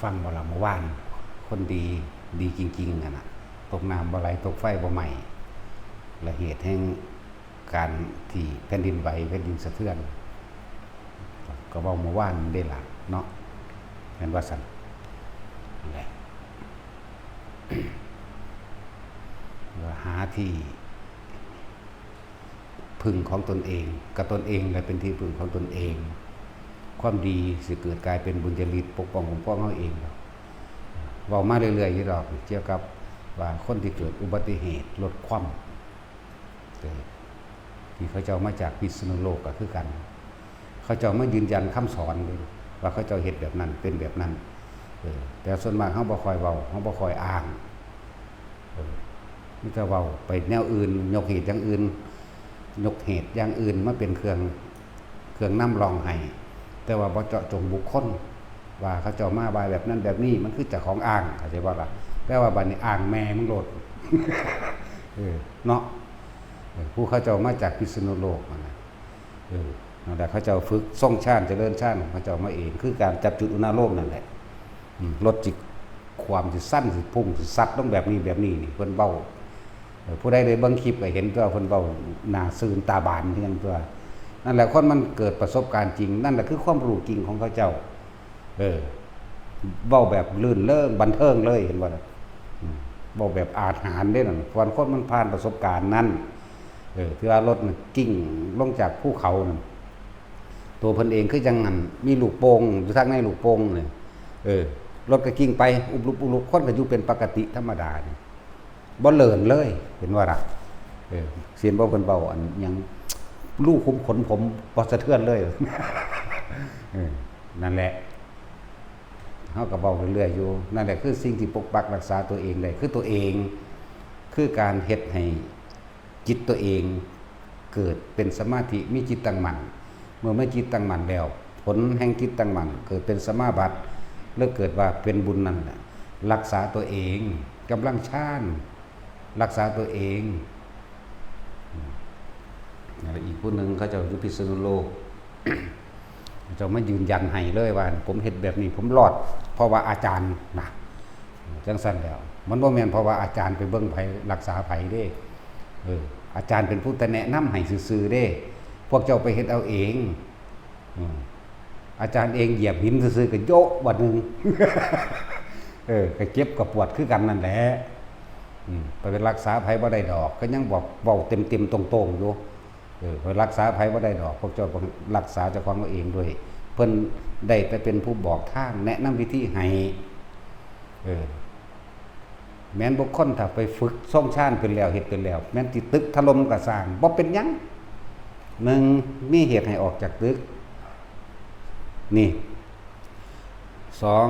ฟังบ่ล่ะเมื่อวานคนดีดีจริงๆนะตกน้ำบ่ไหลตกไฟบ่ไหม้และเหตุแห่งการที่แผ่นดินไหวแผ่นดินสะเทือนก็เว้าเมื่อวานได้ล่ะเนาะแม่นว่าซั่นนั่นแหละหาที่พึ่งของตนเองกับตนเองและเป็นที่พึ่งของตนเองความดีสิเกิดกลายเป็นบุญญาลิศปกป้องของพ่อเขาเองเว้ามาเรื่อยๆอยู่ดอกเกี่ยวกับว่าคนที่เกิดอุบัติเหตุรถคว่ำที่เขาเจ้ามาจากพิษณุโลกก็คือกันเขาเจ้ามายืนยันคำสอนเลยว่าเขาเจ้าเฮ็ดแบบนั้นเป็นแบบนั้นแต่ส่วนมากเขาบ่ค่อยเว้าเขาบ่ค่อยอ้างมีแต่เว้าไปแนวอื่นยกเหตุอย่างอื่นยกเหตุอย่างอื่นมาเป็นเครื่องนำรองให้แต่ว่าบ่เจาะจงบุคคลว่าเขาเจ้ามาบายแบบนั้นแบบนี้มันคือเจ้าของอ้างเข้าใจบ่ล่ะแปลว่าบัดนี้อ้างแม่มึงโลดเนาะผู้เขาเจ้ามาจากพิษณุโลกนั่นน่ะนั่นแหละเขาเจ้าฝึกทรงชาติเจริญชาติเขาเจ้ามาเองคือการจับจุดอุณหภูมินั่นแหละลดจิตความสิสั้นสิพุ่งสิซัดต้องแบบนี้นี่เพิ่นเว้าผู้ใดได้เบิ่งคลิปก็เห็นตัวเพิ่นเว้าหน้าซื่นตาบานคือกันตัวนั่นแหละคนมันเกิดประสบการณ์จริงนั่นแหละคือความรู้จริงของเขาเจ้าเว้าแบบลื่นเริงบันเทิงเลยเห็นบ่ล่ะเว้าแบบอาถรรพ์เด้นั่นคนมันผ่านประสบการณ์นั้นที่ว่ารถกิ้งลงจากภูเขานั่นตัวเพิ่นเองคือจังงั้นมีลูกโป่งอยู่ทางในลูกโป่งนี่รถก็กิ้งไปอุบลุกคนก็อยู่เป็นปกติธรรมดานี่บ่เลินเลยเห็นว่าล่ะเสียนบ่เพิ่นเว้าอันยังลูกขนผมบ่สะเทือนเลยนั่นแหละเฮาก็เว้าเรื่อยๆอยู่นั่นแหละคือสิ่งที่ปกปักรักษาตัวเองได้คือตัวเองคือการเฮ็ดให้จิตตัวเองเกิดเป็นสมาธิมีจิตตั้งมั่นเมื่อไม่จิตตั้งมั่นแล้วผลแห่งจิตตั้งมั่นเกิดเป็นสมาบัติแล้วเกิดว่าเป็นบุญนั่นแหละรักษาตัวเองกำลังชาญรักษาตัวเองอีกผู้หนึ่งเขาจะอยู่พิษณุโลกจะไม่ยืนยันให้เลยว่าผมเห็นแบบนี้ผมรอดเพราะว่าอาจารย์นะจังสั้นแล้วมันบ่แม่นเพราะว่าอาจารย์ไปเบิ่งไผรักษาไผเด้อาจารย์เป็นผู้แต่แนะนำให้ซื่อๆเด้พวกเจ้าไปเฮ็ดเอาเองอาจารย์เองเหยียบหินซื่อๆก็โยะบัดนึงก็เจ็บก็ปวดคือกันนั่นแหละไปเป็นรักษาไผบ่ได้ดอกก็ยังบอกเว้าเต็มๆตรงๆอยู่ไปรักษาไผบ่ได้ดอกพวกเจ้ารักษาเจ้าของเอาเองด้วยเพิ่นได้แต่เป็นผู้บอกทางแนะนำวิธีให้แม้นบุคคลถ้าไปฝึกทรงชาญเป็นแล้วเฮ็ดเป็นแล้วแม้นที่ตึกถล่มก็สร้างบ่เป็นหยังหนึ่งมีเหตุให้ออกจากตึกนี่สอง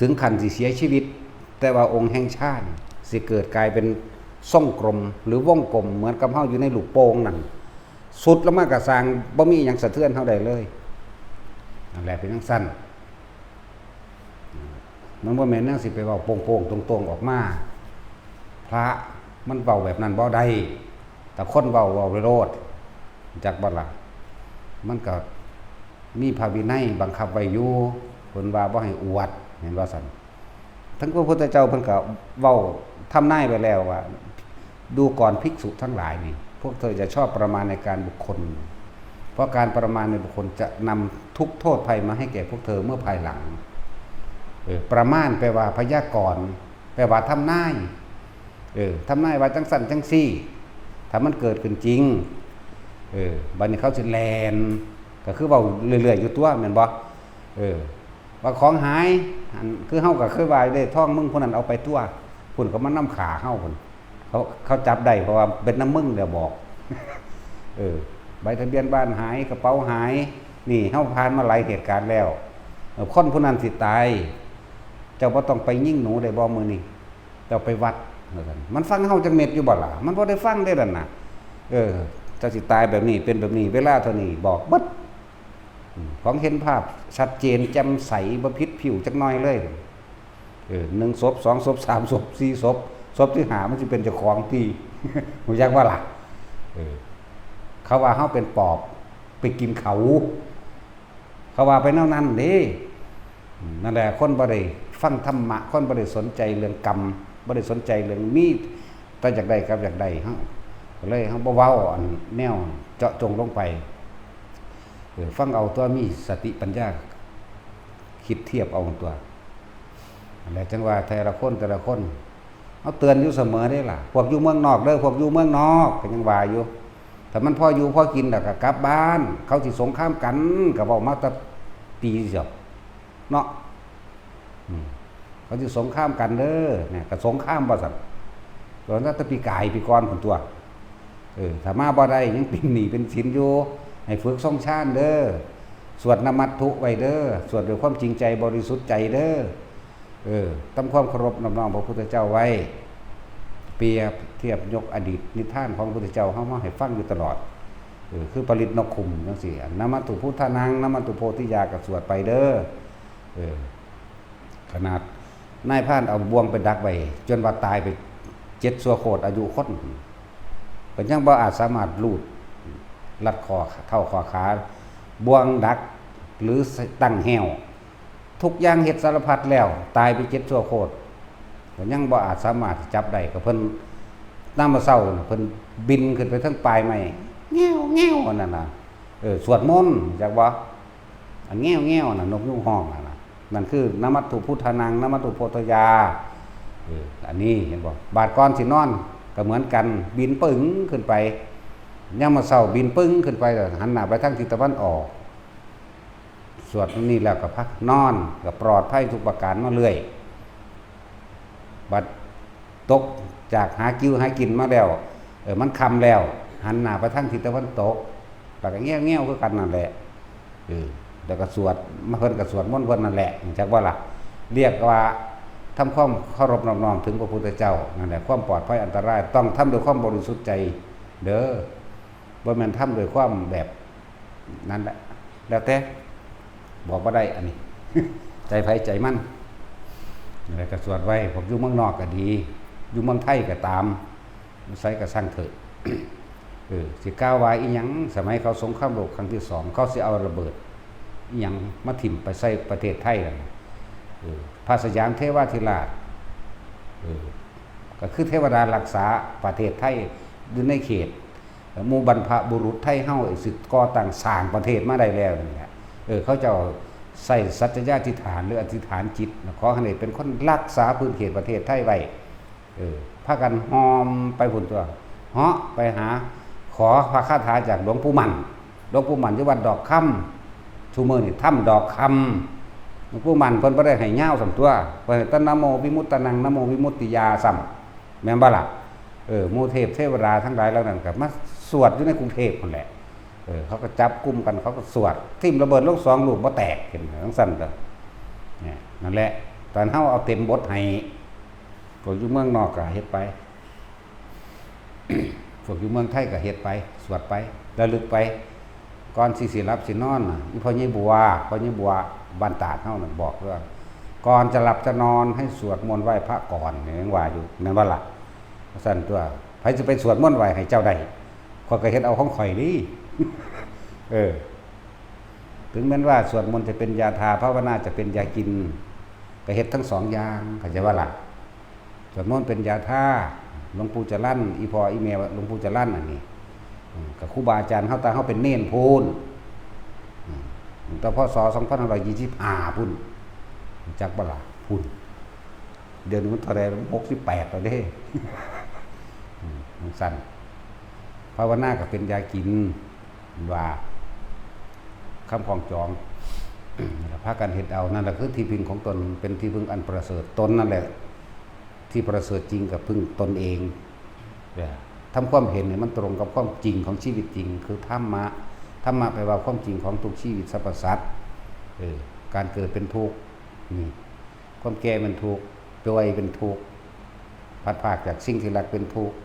ถึงขั้นสิเสียชีวิตแต่ว่าองค์แห่งชาติสิเกิดกลายเป็นทรงกลมหรือวงกลมเหมือนกับเฮาอยู่ในลูกโป่งนั่นสุดแล้วมากระสร้างบ่มีหยังสะเทือนเฮาได้เลยนั่นแหละเป็นจังซั่นมันบ่แม่นแนวสิไปเว้าโป่งๆตรงๆออกมาพระมันเว้าแบบนั้นบ่ได้แต่คนเว้าโลดจักบ่ล่ะมันก็มีพระวินัยบังคับไว้อยู่เพิ่นว่าบ่ให้อวดเห็นว่าซั่นทั้งพระพุทธเจ้าเพิ่นก็เว้าทำนายไว้แล้วว่าดูก่อนภิกษุทั้งหลายนี่พวกเธอจะชอบประมาณในการบุคคลเพราะการประมาณในบุคคลจะนำทุกโทษภัยมาให้แก่พวกเธอเมื่อภายหลังประมาณแปลว่าพยากรณ์แปลว่าทำนายทำนายว่าจังสั่นจังซี่ถ้ามันเกิดขึ้นจริงบัดนี้เขาสิแลนก็คือเว้าเรื่อยๆอยู่ตัวแม่นบ่ว่าของหายคือเฮาก็เคยว่าได้ท่องมึงผู้นั้นเอาไปตัวพุ่นก็มานำขาเฮาพุ่นเขาจับได้เพราะว่าเป็นน้ำมึงแล้วบอกใบทะเบียนบ้านหายกระเป๋าหายนี่เฮาผ่านมาหลายเหตุการณ์แล้วคนผู้นั้นสิตายเจ้าบ่ต้องไปยิงหนูได้บ่มื้อนี้เจ้าไปวัดมันฟังเฮาจังเม็ดอยู่บ่ล่ะมันบ่ได้ฟังได้นั่นน่ะเจ้าสิตายแบบนี้เป็นแบบนี้เวลาเท่านี้บอกเบิดของเห็นภาพชัดเจนแจ่มใสบ่ผิดผิวจักหน่อยเลย1ศพ2ศพ3ศพ4ศพศพที่5มันสิเป็นเจ้าของที่รู้จักว่าล่ะเขาว่าเฮาเป็นปอบไปกินเขาว่าไปแนวนั้นเด้ นั่นแหละคนบ่ได้ฟังธรรมะคนบ่ได้สนใจเรื่องกรรมบ่ได้สนใจเรื่องมีแต่อยากได้กับอยากได้เฮาก็เลยเฮาบ่เว้าอันแนวเจาะจงลงไปฟังเอาตัวมีสติปัญญาคิดเทียบเอาตัวนั่นแหละจังว่าแต่ละคนเอาเตือนอยู่เสมอได้ล่ะพวกอยู่เมืองนอกเด้อพวกอยู่เมืองนอกก็ยังว่าอยู่ถ้ามันพออยู่พอกินแล้วก็กลับบ้านเขาสิสงครามกันก็เว้ามาแต่ปีเสียเนาะเขาสิสงครามกันเด้อเนี่ยก็สงครามบ่ซั่นตอนนั้นตะปีกายปีก่อนพุ่นตัวถ้ามาบ่ได้ยังเป็นหนี้เป็นสินอยู่ให้ฝึกทรงชาติเด้อสวดนมัตถุไว้เด้อสวดด้วยความจริงใจบริสุทธิ์ใจเด้อทำความเคารพน้อมพระพุทธเจ้าไว้เปรียบเทียบยกอดีตนิทานของพระพุทธเจ้าเฮามาให้ฟังอยู่ตลอดคือปริตนกขุมจังซี่นมัตถุพุทธานังนมัตถุโพธิยาก็สวดไปเด้อขนาดนายพรานเอาบ่วงไปดักไว้จนว่าตายไป7ชั่วโคตรอายุคนก็ยังบ่อาจสามารถลูดลัดคอเท่าคอขาบ่วงดักหรือตั้งแหวทุกอย่างเฮ็ดสารพัดแล้วตายไป7ชั่วโคตรก็ยังบ่อาจสามารถจับได้ก็เพิ่นนำมาเช้าเพิ่นบินขึ้นไปทางปลายไม้แง้วๆนั่นน่ะสวดมนต์จักบ่อันแง้วๆน่ะนกยุงฮ้องนั่นคือนมัตถุพุทธานังนมัตถุโพธิยาอันนี้เห็นบ่บาดก่อนสินอนก็เหมือนกันบินปึ้งขึ้นไปยามมื้อเช้าบินปึ้งขึ้นไปหันหน้าไปทางทิศตะวันออกสวดนี่แล้วก็พักนอนก็ปลอดภัยทุกประการมาเรื่อยบัดตกจากหากิ้วหากินมาแล้วมันค่ำแล้วหันหน้าไปทางทิศตะวันตกแล้วก็แง้วๆคือกันนั่นแหละแล้วก็สวดมาเพิ่นก็สวดมนต์เพิ่นนั่นแหละจักว่าล่ะเรียกว่าทำความเคารพน้อมถึงพระพุทธเจ้านั่นแหละความปลอดภัยอันตรายต้องทำด้วยความบริสุทธิ์ใจเด้อบ่แม่นทำด้วยความแบบนั้นแหละแล้วแต่บอกบ่ได้อันนี้ ใจไผใจมันอะไรก็สวดไว้ผมอยู่เมืองนอกก็ดีอยู่เมืองไทยก็ตามไสก็สร้างเถิด สิกล่าวว่าอีหยังสมัยเขาสงครามโลกครั้งที่2เขาสิเอาระเบิดอีหยังมาถิ่มไปใส่ประเทศไทยกันพระสยามเทวาธิราชก็คือเทวดารักษาประเทศไทยอยู่ในเขตหมู่บรรพบุรุษไทยเฮาสิก่อตั้งสร้างประเทศมาได้แล้วนี่แหละเขาเจ้าใส่สัจญาธิษฐานหรืออธิษฐานจิตขอให้เป็นคนรักษาพื้นเขตประเทศไทยไว้พากันหอมไปพุ่นตัวเหาะไปหาขอพระคาถาจากหลวงปู่มั่นอยู่วัดดอกคำชูมือนี่ถ้ำดอกคำหลวงปู่มั่นเพิ่นบ่ได้ให้ยาวสำตัวเพิ่นตนะโมวิมุตตนังนะโมวิมุตติยาซ้ำแม่นบ่ล่ะหมู่เทพเทวดาทั้งหลายเหล่านั้นก็มาสวดอยู่ในกรุงเทพนั่นแหละเขาก็จับกุมกันเขาก็สวดทิ่มระเบิดลูก2ลูกบ่แตกเห็นจังซั่นก็เนี่ยนั่นแหละตอนเฮาเอาเต็มบทให้พวกอยู่เมืองนอกก็เฮ็ดไป พวกอยู่เมืองไทยก็เฮ็ดไปสวดไประลึกไปก่อนสิหลับสินอนอีพ่อใหญ่บัวบ้านตาดเฮานั่นบอกว่าก่อนจะหลับจะนอนให้สวดมนต์ไหว้พระก่อนยังว่าอยู่แม่นบ่ล่ะซั่นตัวไผสิไปสวดมนต์ไหว้ให้เจ้าได้ข้อยก็เฮ็ดเอาของข่อยนี่ ถึงแม้ว่าสวดมนต์จะเป็นยาทาภาวนาจะเป็นยากินก็เฮ็ดทั้ง2อย่างเข้าใจว่าล่ะสวดมนต์เป็นยาทาหลวงปู่จรัญอีพ่ออีแม่หลวงปู่จรัญอันนี้กับครูบาอาจารย์เฮาเฮาเป็นเน้นพูนแต่พศ2525พุ่นจักบ่ล่ะพุ่นเดือนนี้มันเท่าใด68แล้วเด้ สั่นภาวนาก็เป็นยากินว่าคำของจอง พากันเฮ็ดเอานั่นแหละคือที่พึ่งของตนเป็นที่พึ่งอันประเสริฐตนนั่นแหละที่ประเสริฐจริงกับพึ่งตนเองทำความเห็นเนี่ยมันตรงกับความจริงของชีวิตจริงคือธรรมะแปลว่าความจริงของทุกชีวิตสรรพสัตว์การเกิดเป็นทุกข์นี่ความแก่เป็นทุกข์ป่วยเป็นทุกข์พัดพรากจากสิ่งที่รักเป็นทุกข์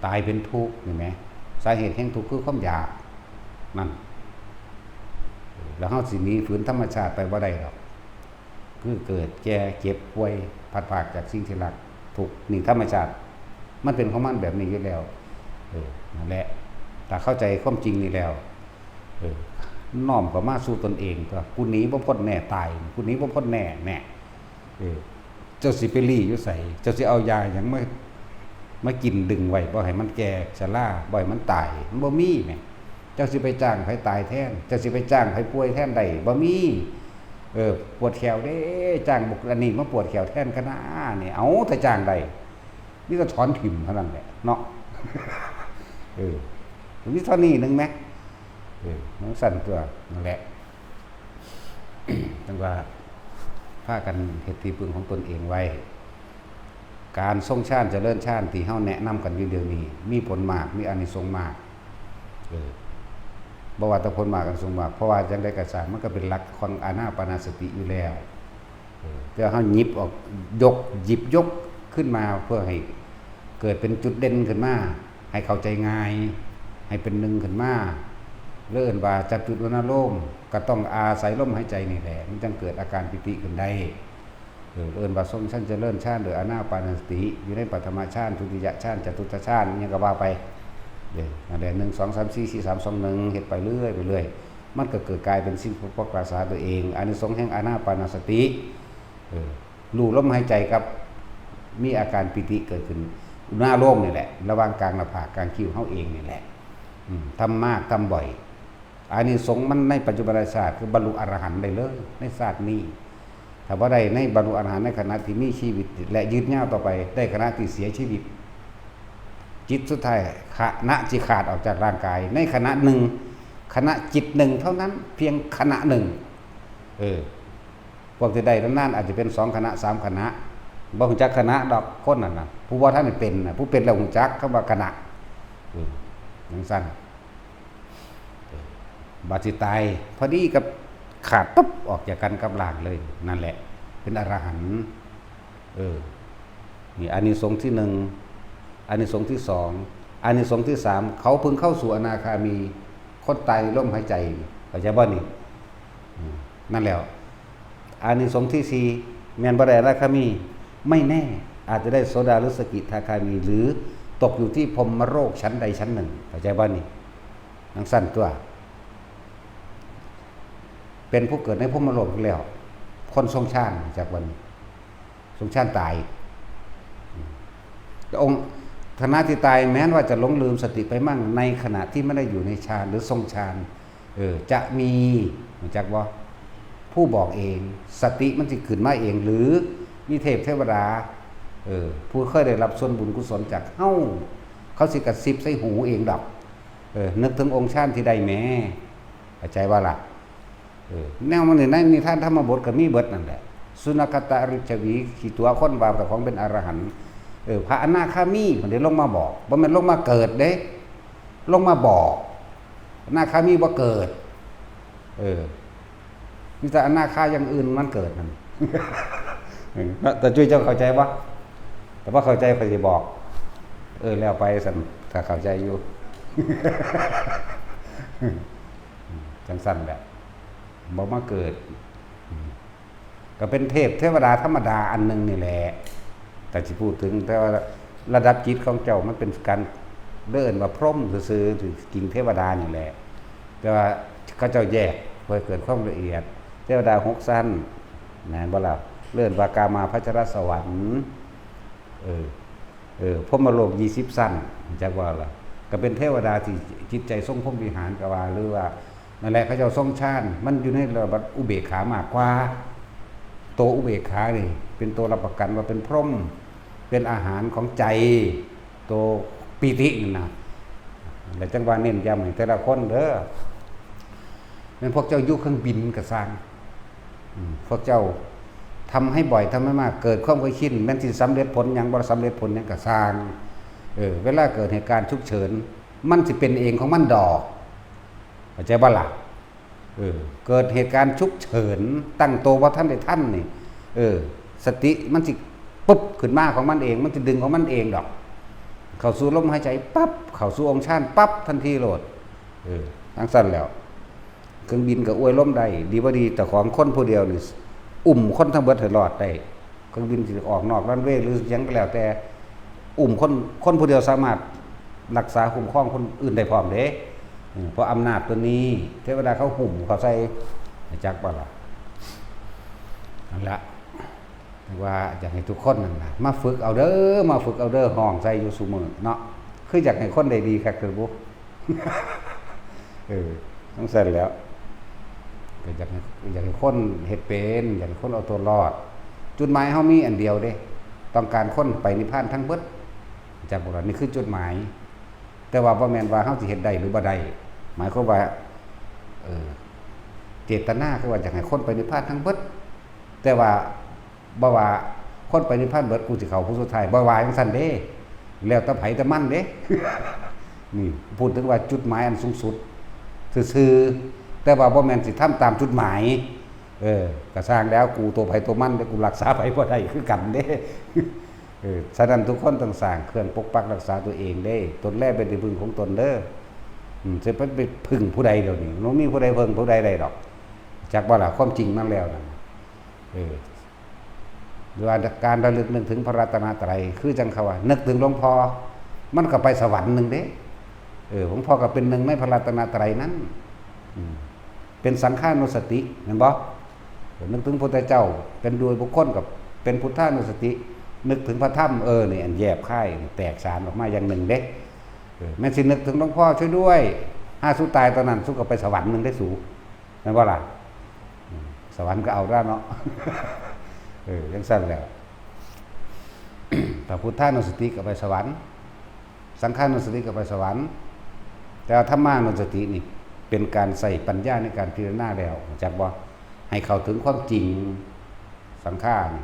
ตายเป็นทุกข์เห็นไหมสาเหตุแห่งทุกข์คือความอยากนั่นแล้วเฮาสิหนีฝืนธรรมชาติไปบ่ได้หรอกคือเกิดแก่เจ็บป่วยพัดพรากจากสิ่งที่รักทุกข์นี่ธรรมชาติมันเป็นของมันแบบนี้อยู่แล้วนั่นแหละถ้าเข้าใจความจริงนี่แล้ว น้อมเข้ามาสู่ตนเองก็กูหนีบ่พ้นแน่ตายกูหนีบ่พ้นแน่เจ้าสิไปลี่อยู่ไสเจ้าสิเอายาหยังมากินดึงไว้บ่ให้มันแก่ชราบ่ให้มันตายมันบ่มีแหมเจ้าสิไปจ้างไผตายแทนเจ้าสิไปจ้างไผป่วยแทนได้บ่มีปวดแขวเด้จ้างบุกอันนี้มาปวดแขวแทนคณะนี่เอาถ้าจ้างได้นี่ก็ถอนถิ่มเท่านั้นแหละเนาะมีเท่านี้นึงแมั้ยมันสั่นตัวนั่นแหละจังว่าพากันเฮ็ดที่พึ่งของตนเองไว้การทรงชาติเจริญชาติที่เฮาแนะนำกันอยู่เดี๋ยวนี้มีผลมากมีอานิสงส์มากบ่ว่าแต่ผลมากอานิสงส์มากเพราะว่าจังได๋ก็สร้างมันก็เป็นหลักของอานาปานสติอยู่แล้วแต่เฮาหยิบออกหยิบยกขึ้นมาเพื่อให้เกิดเป็นจุดเด่นขึ้นมาให้เข้าใจง่ายให้เป็นหนึ่งขึ้นมาเลื่อนว่าจับจุดวนาโลมก็ต้องอาศัยลมหายใจนี่แหละมันจึงเกิดอาการปิติขึ้นได้เลื่อนว่าทรงชั้นเจริญชาติหรืออานาปานสติอยู่ในปัฐมฌานทุติยฌานจตุตฌานยังก็ว่าไปนั่นแหละ1 2 3 4 4 3 2 1เฮ็ดไปเรื่อยมันก็เกิดกลายเป็นสิ่งพกรักษาตัวเองอานิสงส์แห่งอานาปานสติรู้ลมหายใจกับมีอาการปิติเกิดขึ้นหน้าโล่งนี่แหละระหว่างกลางหน้าผากกลางคิ้วเฮาเองนี่แหละทำมากทำบ่อยอานิสงส์มันในปัจจุบันศาสตร์คือบรรลุอรหันต์ได้เลยในศาสตร์นี้ถ้าว่าได้ในบรรลุอรหันต์ในขณะที่มีชีวิตและยืดยาวต่อไปได้ขณะที่เสียชีวิตจิตสุดท้ายขณะที่ขาดออกจากร่างกายในขณะหนึ่งขณะจิตหนึ่งเท่านั้นเพียงขณะหนึ่งพวกที่ได้นานๆอาจจะเป็น2 คณะ 3 คณะบ่ฮู้จักคณะดอกคนนั่นน่ะผู้ว่าท่านได้เป็นน่ะผู้เป็นแล้วฮู้จักคำว่าคณะจังซั่นบาดสิตายพอดีกับขาดปุ๊บออกจากกันกับร่างเลยนั่นแหละเป็นอรหันต์นี่อานิสงส์ที่1อานิสงส์ที่2อานิสงส์ที่3เขาพึงเข้าสู่อนาคามีคนตายลมหายใจเข้าใจบ่นี่นั่นแล้วอานิสงส์ที่4แม่นบ่ได้อนาคามีไม่แน่อาจจะได้โสดาหรือสกิทาคามีหรือตกอยู่ที่พรหมโลกชั้นใดชั้นหนึ่งเข้าใจบ่นี่นังสั้นตัวเป็นผู้เกิดในพรหมโลกแล้วคนทรงชาติจากวันทรงชาติตายองค์คณะที่ตายแม้ว่าจะหลงลืมสติไปมั่งในขณะที่ไม่ได้อยู่ในฌานหรือทรงฌานจะมีจากว่าผู้บอกเองสติมันจะขึ้นมาเองหรือมีเทพเทวดาผู้เคยได้รับส่วนบุญกุศลจากเขาสิกระซิบใส่หูเองดอกนึกถึงองค์ชาติที่ได้แม้เข้าใจว่าล่ะแนวมันในนิทานธรรมบทก็มีเบิดนั่นแหละสุนัขตะริชวีขี่ตัวคนว่าแต่ของเป็นอรหันต์พระอนาคามีเพิ่นได้ลงมาบอกบ่แม่นลงมาเกิดเด้ลงมาบอกอนาคามีบ่เกิดมีแต่อนาคาอย่างอื่นมันเกิดนั่น แต่ช่วยเจ้าเข้าใจบ่แต่ว่าเข้าใจก็สิบอกแล้วไปสั่นถ้าเข้าใจอยู่ จังซั่นแหละบ่มาเกิดก็เป็นเทพเทวดาธรรมดาอันนึงนี่แหละแต่สิพูดถึงแต่ว่าระดับจิตของเจ้ามันเป็นการเดินว่าพรหมซื่อๆถึงกิ่งเทวดานี่แหละแต่ว่าเขาเจ้าแยกเพื่อเกิดความละเอียดเทวดา6ชั้นนะบ่ล่ะเลื่อนว่ากามาพัชรสวรรค์พรหมโลก20ชั้นจักว่าล่ะก็เป็นเทวดาที่จิตใจทรงพรหมวิหารก็ว่าหรือว่านั่นแหละเขาเจ้าทรงฌานมันอยู่ในระดับอุเบกขามากกว่าโตอุเบกขานี่เป็นตัวรับประกันว่าเป็นพรหมเป็นอาหารของใจตัวปิตินั่นน่ะแล้วจังว่าเน้นย้ำให้แต่ละคนเด้อแม่นพวกเจ้าอยู่เครื่องบินก็สร้างพวกเจ้าทำให้บ่อยทำให้มากเกิดความเคยชินแม้นสิสำเร็จผลหยังบ่สำเร็จผลหยังก็สร้างเวลาเกิดเหตุการณ์ฉุกเฉินมันสิเป็นเองของมันดอกเข้าใจบ่ล่ะเกิดเหตุการณ์ฉุกเฉินตั้งโตว่าท่านได้ท่านนี่สติมันสิปุ๊บขึ้นมาของมันเองมันจะดึงของมันเองดอกเข้าสู่ลมหายใจปั๊บเข้าสู่องค์ฌานปั๊บทันทีโลดทั้งสั้นแล้วเครื่องบินก็อวยล้มได้ดีบ่ดีแต่ของคนผู้เดียวนี่คนทั้งเบิดให้รอดได้เครื่องบินสิออกนอกรันเวย์หรือหยังก็แล้วแต่คนผู้เดียวสามารถรักษาคุ้มครองคนอื่นได้พร้อมเด้ เพราะอำนาจตัวนี้เทวดาเขาหุ่มเขาใส่จักบ่ล่ะนั่นละว่าอยากให้ทุกคนนั่นน่ะมาฝึกเอาเด้อมาฝึกเอาเด้อห้องใส่อยู่ซุมื้อเนาะคืออยากให้คนได้ดีคักคือบ่ต้องเสร็จแล้วก็อยากให้คนเฮ็ดเป็นอยากให้คนเอาตัวรอดจุดหมายเฮามีอันเดียวเด้ต้องการคนไปนิพพานทั้งเบิดจากบ่ล่ะนี่คือจุดหมายแต่ว่าบ่แม่นว่าเฮาสิเฮ็ดได้หรือบ่ได้หมายความว่าเจตนาคือว่าอยากให้คนไปนิพพานทั้งเบิดแต่ว่าบ่ว่าคนไปนิพพานเบิดกูสิเข้าผู้สุดท้ายบ่ว่าจังซั่นเด้แล้วแต่ไผแต่มันเด้ นี่พูดถึงว่าจุดหมายอันสูงสุดซื่อๆแต่ว่าบ่แม่นสิทำตามจุดหมายก็สร้างแล้วกูตัวไผตัวมันเด้กูรักษาไผบ่ได้คือกันเด้ ฉะนั้นทุกคนต้องสร้างเครื่องปกปักรักษาตัวเองเด้ตนแรกเป็นที่พึ่งของตนเด้อสิไปพึ่งผู้ใดเดี๋ยวนี้บ่มีผู้ใดพึ่งผู้ใดได้ดอกจักบ่ล่ะความจริงนั่นแล้วนั่นด้วยการระลึกนึกถึงพระรัตนตรัยคือจังเขาว่านึกถึงหลวงพ่อมันก็ไปสวรรค์นึงเด้หลวงพ่อก็เป็นหนึ่งในพระรัตนตรัยนั้นเป็นสังฆานุสติเห็นบ่นึกถึงพระพุทธเจ้าเป็นโดยบุคคลกับเป็นพุทธานุสตินึกถึงพระธรรมนี่อันแยบค่ายแตกสารออกมาอย่างหนึ่งเด้แม่นสินึกถึงหลวงพ่อช่วยด้วยสู้ตายตอนนั้นสู้ก็ไปสวรรค์นึงได้สูแม่นบ่ล่ะสวรรค์ก็เอาได้เนาะยังสั้นแล้วพระพุทธานุสติก็ไปสวรรค์สังฆานุสติก็ไปสวรรค์แต่ธรรมานุสตินี่เป็นการใส่ปัญญาในการพิจารณาแล้วจักบ่ให้เข้าถึงความจริงสังฆานี่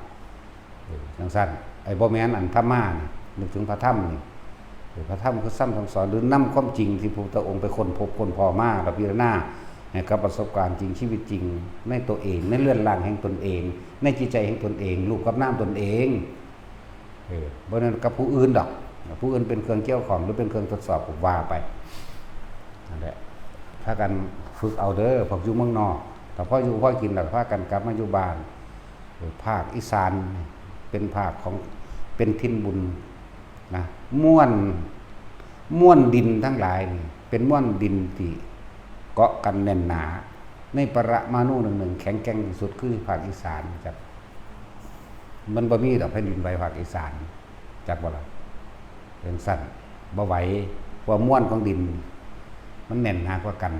จังซั่นไอ้บ่แม่นอันธรรมานี่นึกถึงพระธรรมนี่พระธรรมคือซ้ำทั้งสอนหรือนำความจริงที่พระพุทธองค์ไปค้นพบค้นพอมาแล้วพิจารณาให้กับประสบการณ์จริงชีวิตจริงในตัวเองในเรือนร่างแห่งตนเองในจิตใจแห่งตนเองรูปกับนามตนเองบ่นั้นกับผู้อื่นดอกผู้อื่นเป็นเครื่องเกี่ยวของหรือเป็นเครื่องทดสอบก็ว่าไปนั่นแหละพากันฝึกเอาเด้อพวกอยู่เมืองนอกแต่พออยู่พอกินแล้วพากันกลับมาอยู่บ้านภาคอีสานเป็นภาคของเป็นทินบุญนะม่วนดินทั้งหลายนี่เป็นม่วนดินที่เกาะกันแน่นหนาในปรมาณูหนึ่งแข็งแกร่งที่สุดคือภาคอีสานจักมันบ่มีดอกแผ่นดินไหวภาคอีสานจักบ่ล่ะเป็นสั่นบ่ไหวว่าม่วนของดินมันแน่นหนากว่ากัน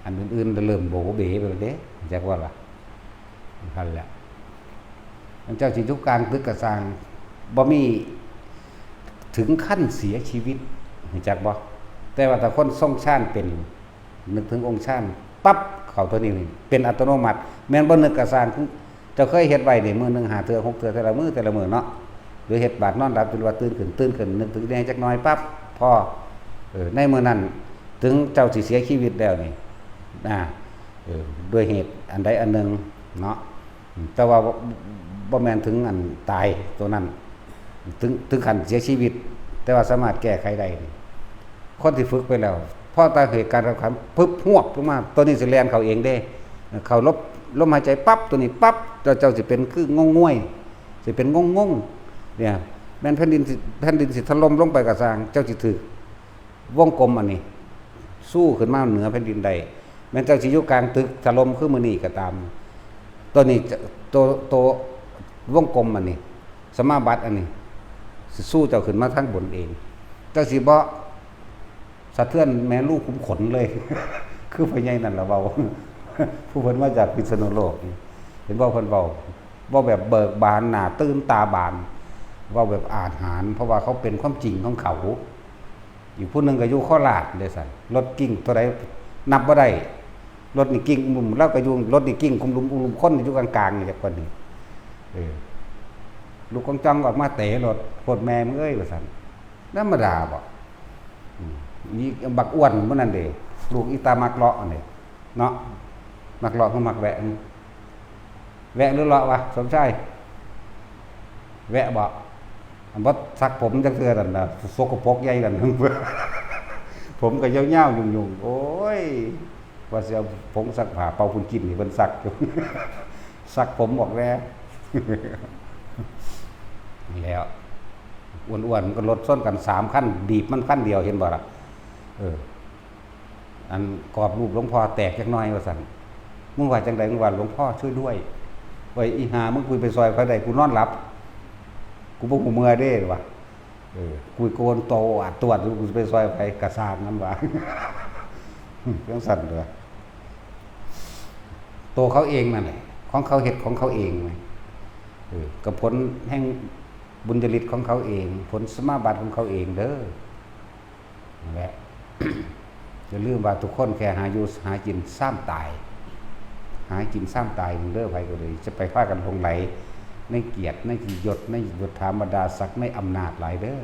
อันอื่นๆเริ่มโบเบ๋ไปแล้วเด้จักว่าล่ะนั่นแหละมันเจ้าสิทุกการตึกกระสร้างบ่มีถึงขั้นเสียชีวิตจักบ่แต่ว่าถ้าคนทรงชาญเป็นนึกถึงองค์ชาญปั๊บเข้าตัวนี้เป็นอัตโนมัติแม่นบ่นึกกระสร้างเจ้าเคยเฮ็ดไว้นี่มื้อนึง5เทื่อ6เทื่อแต่ละมื้อเนาะหรือเฮ็ดบาดนอนหลับจนว่าตื่นขึ้นนึกถึงแน่จักหน่อยปั๊บพอในมื้อนั้นถึงเจ้าสิเสียชีวิตแล้วนี่ด้วยเหตุอันใดอันหนึ่งเนาะแต่ว่าบ่แม่นถึงอันตายตัวนั้นถึงขั้นเสียชีวิตแต่ว่าสามารถแก้ไขได้คนที่ฝึกไปแล้วพอตายเหตุการณ์ขับปึ๊บหวบลงมาตัวนี้สิแล่นเขาเองได้เขาลมหายใจปั๊บตัวนี้ปั๊บเจ้าสิเป็นคืองงวยสิเป็นงงเนี่ยแม่นแผ่นดินสิถล่มลงไปกระสร้างเจ้าสิถึกวงกลมอันนี้สู้ขึ้นมาเหนือแผ่นดินใดแม้เจ้าสิอยู่กลางตึกถล่มคือมื้อนี้ก็ตามตัวนี้ตัววงกลมอันนี้สมาบัติอันนี้สิสู้เจ้าขึ้นมาทั้งบนเองเจ้าสิบ่สะเทือนแม่ลูกขุมขนเลย คือพ่อใหญ่นั่นล่ะเว้า ผู้เพิ่นมาจากพิษณุโลกเห็นบ่เพิ่นเว้าแบบเบิกบานหน้าตื่นตาบานเว้าแบบอาถรรพ์เพราะว่าเขาเป็นความจริงของเขาอีกผู้นึงก็อยู่โคราชเลยสั่นรถกิ้งตัวใดนับบ่ได้รถนี่กิ้งมุมแล้วก็อยู่รถนี่กิ้งคุมลุมคนอยู่กลางๆนี่จักคนนี่ลูกกองจังออกมาเตะรถโคตรแม่มึงเอ้ยว่าซั่นธรรมดาบ่มีบักอ้วนมื้อนั้นเด้ลูกอีตามักเลาะนี่เนาะมักเลาะคือมักแวะหรือเลาะวะสมชายแวะบ่บ่ซักผมจังเทื่อนั่นน่ะสกปรกใหญ่กันผมก็ยาวๆยุ่งๆโอ้ยว่าสิเอาผงซักผ้าเป่าฝุ่นกินนี่เพิ่นซักอยู่ ซักผมบอกแล้ว แล้วอ้วนๆมันก็รถซ้อนกัน3คันบีบมันคันเดียวเห็นบ่ล่ะ อันกรอบรูปหลวงพ่อแตกจักหน่อยว่าซั่นมึงว่าจังไดมึงว่าหลวงพ่อช่วยด้วยไว้อีหามึงกูไปซอยเขาได้กูนอนหลับกูบ่ฮู้เมื่อเด้ว่ะกูโกนโตอัดตรวจกูไปซอยไปกระซามนั้นว่าจังซั่นเด้อโตเขาเองนั่นแหละของเขาเฮ็ดของเขาเองกับผลแห่งบุญญาฤทธิ์ของเขาเองผลสมาบัติของเขาเองเด้อนั่นแหละ อย่าลืมว่าทุกคนแค่หาอยู่หากินซ้ำตายหากินซ้ำตายเด้อไปก็เลยจะไปพากันหลงไหลในเกียรติในยศในยศถาบรรดาศักดิ์ในอำนาจหลายเด้อ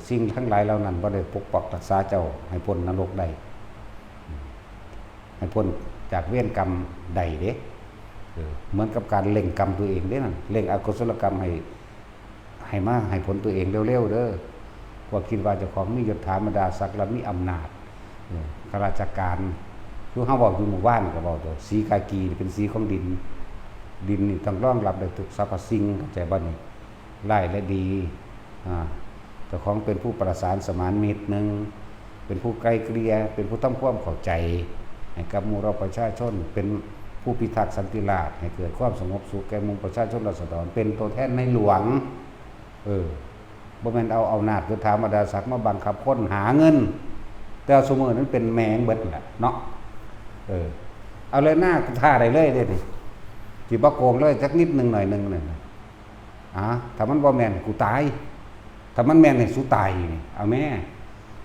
สิ่งทั้งหลายเหล่านั้นบ่ได้ปกปักรักษาเจ้าให้พ้นนรกได้ให้พ้นจากเวรกรรมใดเด้เหมือนกับการเล่งกรรมตัวเองเด้นั่นเล่งอกุศลกรรมให้มาให้ผลตัวเองเร็วๆเด้อว่าคิดว่าเจ้าของมียศถาบรรดาศักดิ์และมีอำนาจข้าราชการคือเฮาบอกอยู่หมู่บ้านก็บอกตัวสีกากีเป็นสีของดินนี่ต้องรองรับได้ทุกสรรพสิ่งเข้าใจบ่นี่ร้ายและดีเจ้าของเป็นผู้ประสานสมานมิตรนึงเป็นผู้ไกลเกลี่ยเป็นผู้ทำความเข้าใจให้กับหมู่เราประชาชนเป็นผู้พิทักษ์สันติราษฎร์ให้เกิดความสงบสุขแก่หมู่ประชาชนราษฎรเป็นตัวแทนในหลวงบ่แม่นเอาอำนาจยศถาบรรดาศักดิ์มาบังคับคนหาเงินแต่สมมุตินั้นเป็นแมงเบิดแหละเนาะเอาเลยหน้าท่าได้เลยเด้ดิสิบ่โกงเลยจักนิดนึงหน่อยนึงนั่นถ้ามันบ่แม่นกูตายถ้ามันแม่นให้สู้ตายนี่เอาแม่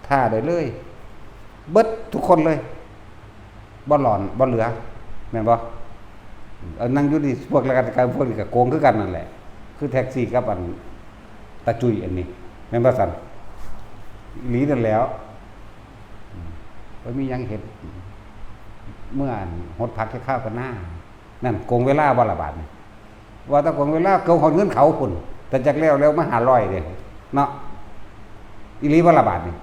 ท่าได้เลยเบิดทุกคนเลยบ่หลอนบ่เหลือแม่นบ่นั่งอยู่นี่พวกราชการพวกนี้ก็โกงคือกันนั่นแหละคือแท็กซี่กับอันตาจุยอันนี้แม่นบ่ซั่นหลีนั่นแล้วมียังเห็นเมื่อหดพักแค่ข้าวกันหน้านั่นโกงเวลาบ่ละบาทนี่ว่าถ้าโกงเวลาเกาหอนเงินเขาพุ่นแต่จักแล้วมาหา100เด้เนาะอีหลีบ่ละบาทนี่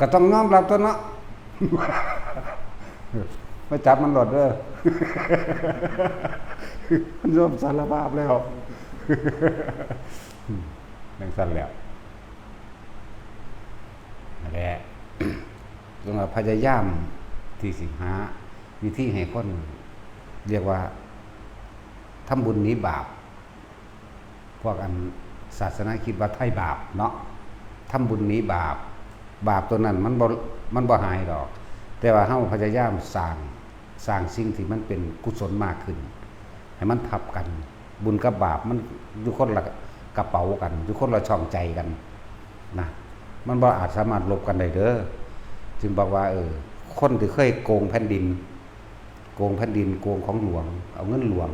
ก็ต้องยอมรับตัวเนาะมาจับมันหลดเด้อมันยอมสารภาพแล้วจังซั่นแล้วนั่นแหละจงพยายามที่สิหาวิธีให้คนเรียกว่าทำบุญหนีบาปพวกอันศาสนาคิดว่าไถ่บาปเนาะทำบุญหนีบาปตัวนั้นมันบ่หายดอกแต่ว่าเฮาพยายามสร้างสิ่งที่มันเป็นกุศลมากขึ้นให้มันทับกันบุญกับบาปมันอยู่คนละกระเป๋ากันอยู่คนละช่องใจกันนะมันบ่อาจสามารถลบกันได้เด้อจึงบอกว่าคนที่เคยโกงแผ่นดินโกงของหลวงเอาเงินหลวง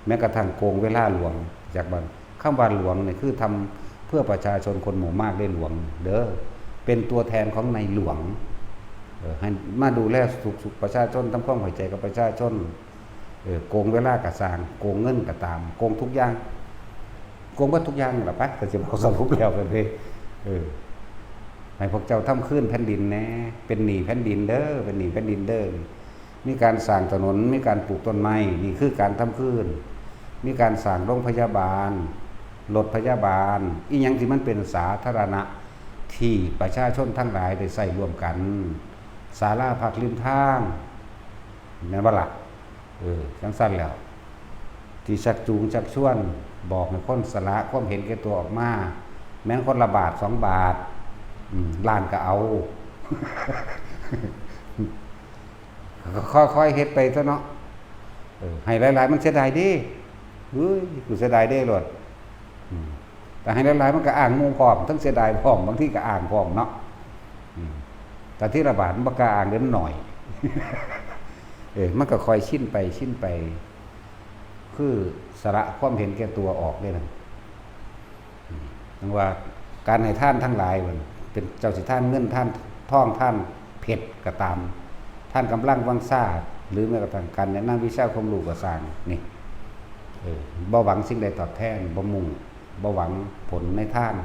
แม้กระทั่งโกงเวลาหลวงจากบ้านคำว่าหลวงนี่คือทำเพื่อประชาชนคนหมู่มากได้หลวงเด้อเป็นตัวแทนของในหลวงให้มาดูแลสุขประชาชนทำความเข้าใจกับประชาชนโกงเวลากระสร้างโกงเงินกระตามโกงทุกอย่างโกงเบิดทุกอย่างล่ะปะแต่สิบ่สรุปแล้วกันเด้ให้พวกเจ้าทำขึ้นแผ่นดินแน่เป็นหนี้แผ่นดินเด้อเป็นหนี้แผ่นดินเด้อมีการสร้างถนนมีการปลูกต้นไม้นี่คือการทำขึ้นมีการสร้างโรงพยาบาลรถพยาบาลอีหยังที่มันเป็นสาธารณะที่ประชาชนทั้งหลายได้ใช้ร่วมกันศาลาพักริมทางแม่นบ่ล่ะจังซั่นแล้วที่ชักจูงชักชวนบอกให้คนสละความเห็นแก่ตัวออกมาแม้นคนละบาท2 บาทล้านก็เอาค่อยๆเฮ็ดไปซะเนาะให้หลายๆมันเสียดายดิเฮ้ยกูเสียดายเด้โลดแต่ให้หลายๆมันก็อ้างมุมพร้อมทั้งเสียดายพร้อมบางทีก็อ้างพร้อมเนาะแต่ที่ละบาทมันบ่กล้าอ้างเด้หน่อยมันก็ค่อยชินไปคือสละความเห็นแก่ตัวออกได้นั่นว่าการให้ท่านทั้งหลายมันเป็นเจ้าสิท่านเงินท่านทองท่านเพชรก็ตามท่านกำลังวังซ่าหรือแม้กระทั่งการแนะนำวิชาความรู้ก็สร้างนี่บ่หวังสิ่งใดตอบแทนบ่มุ่งบ่หวังผลในท่าน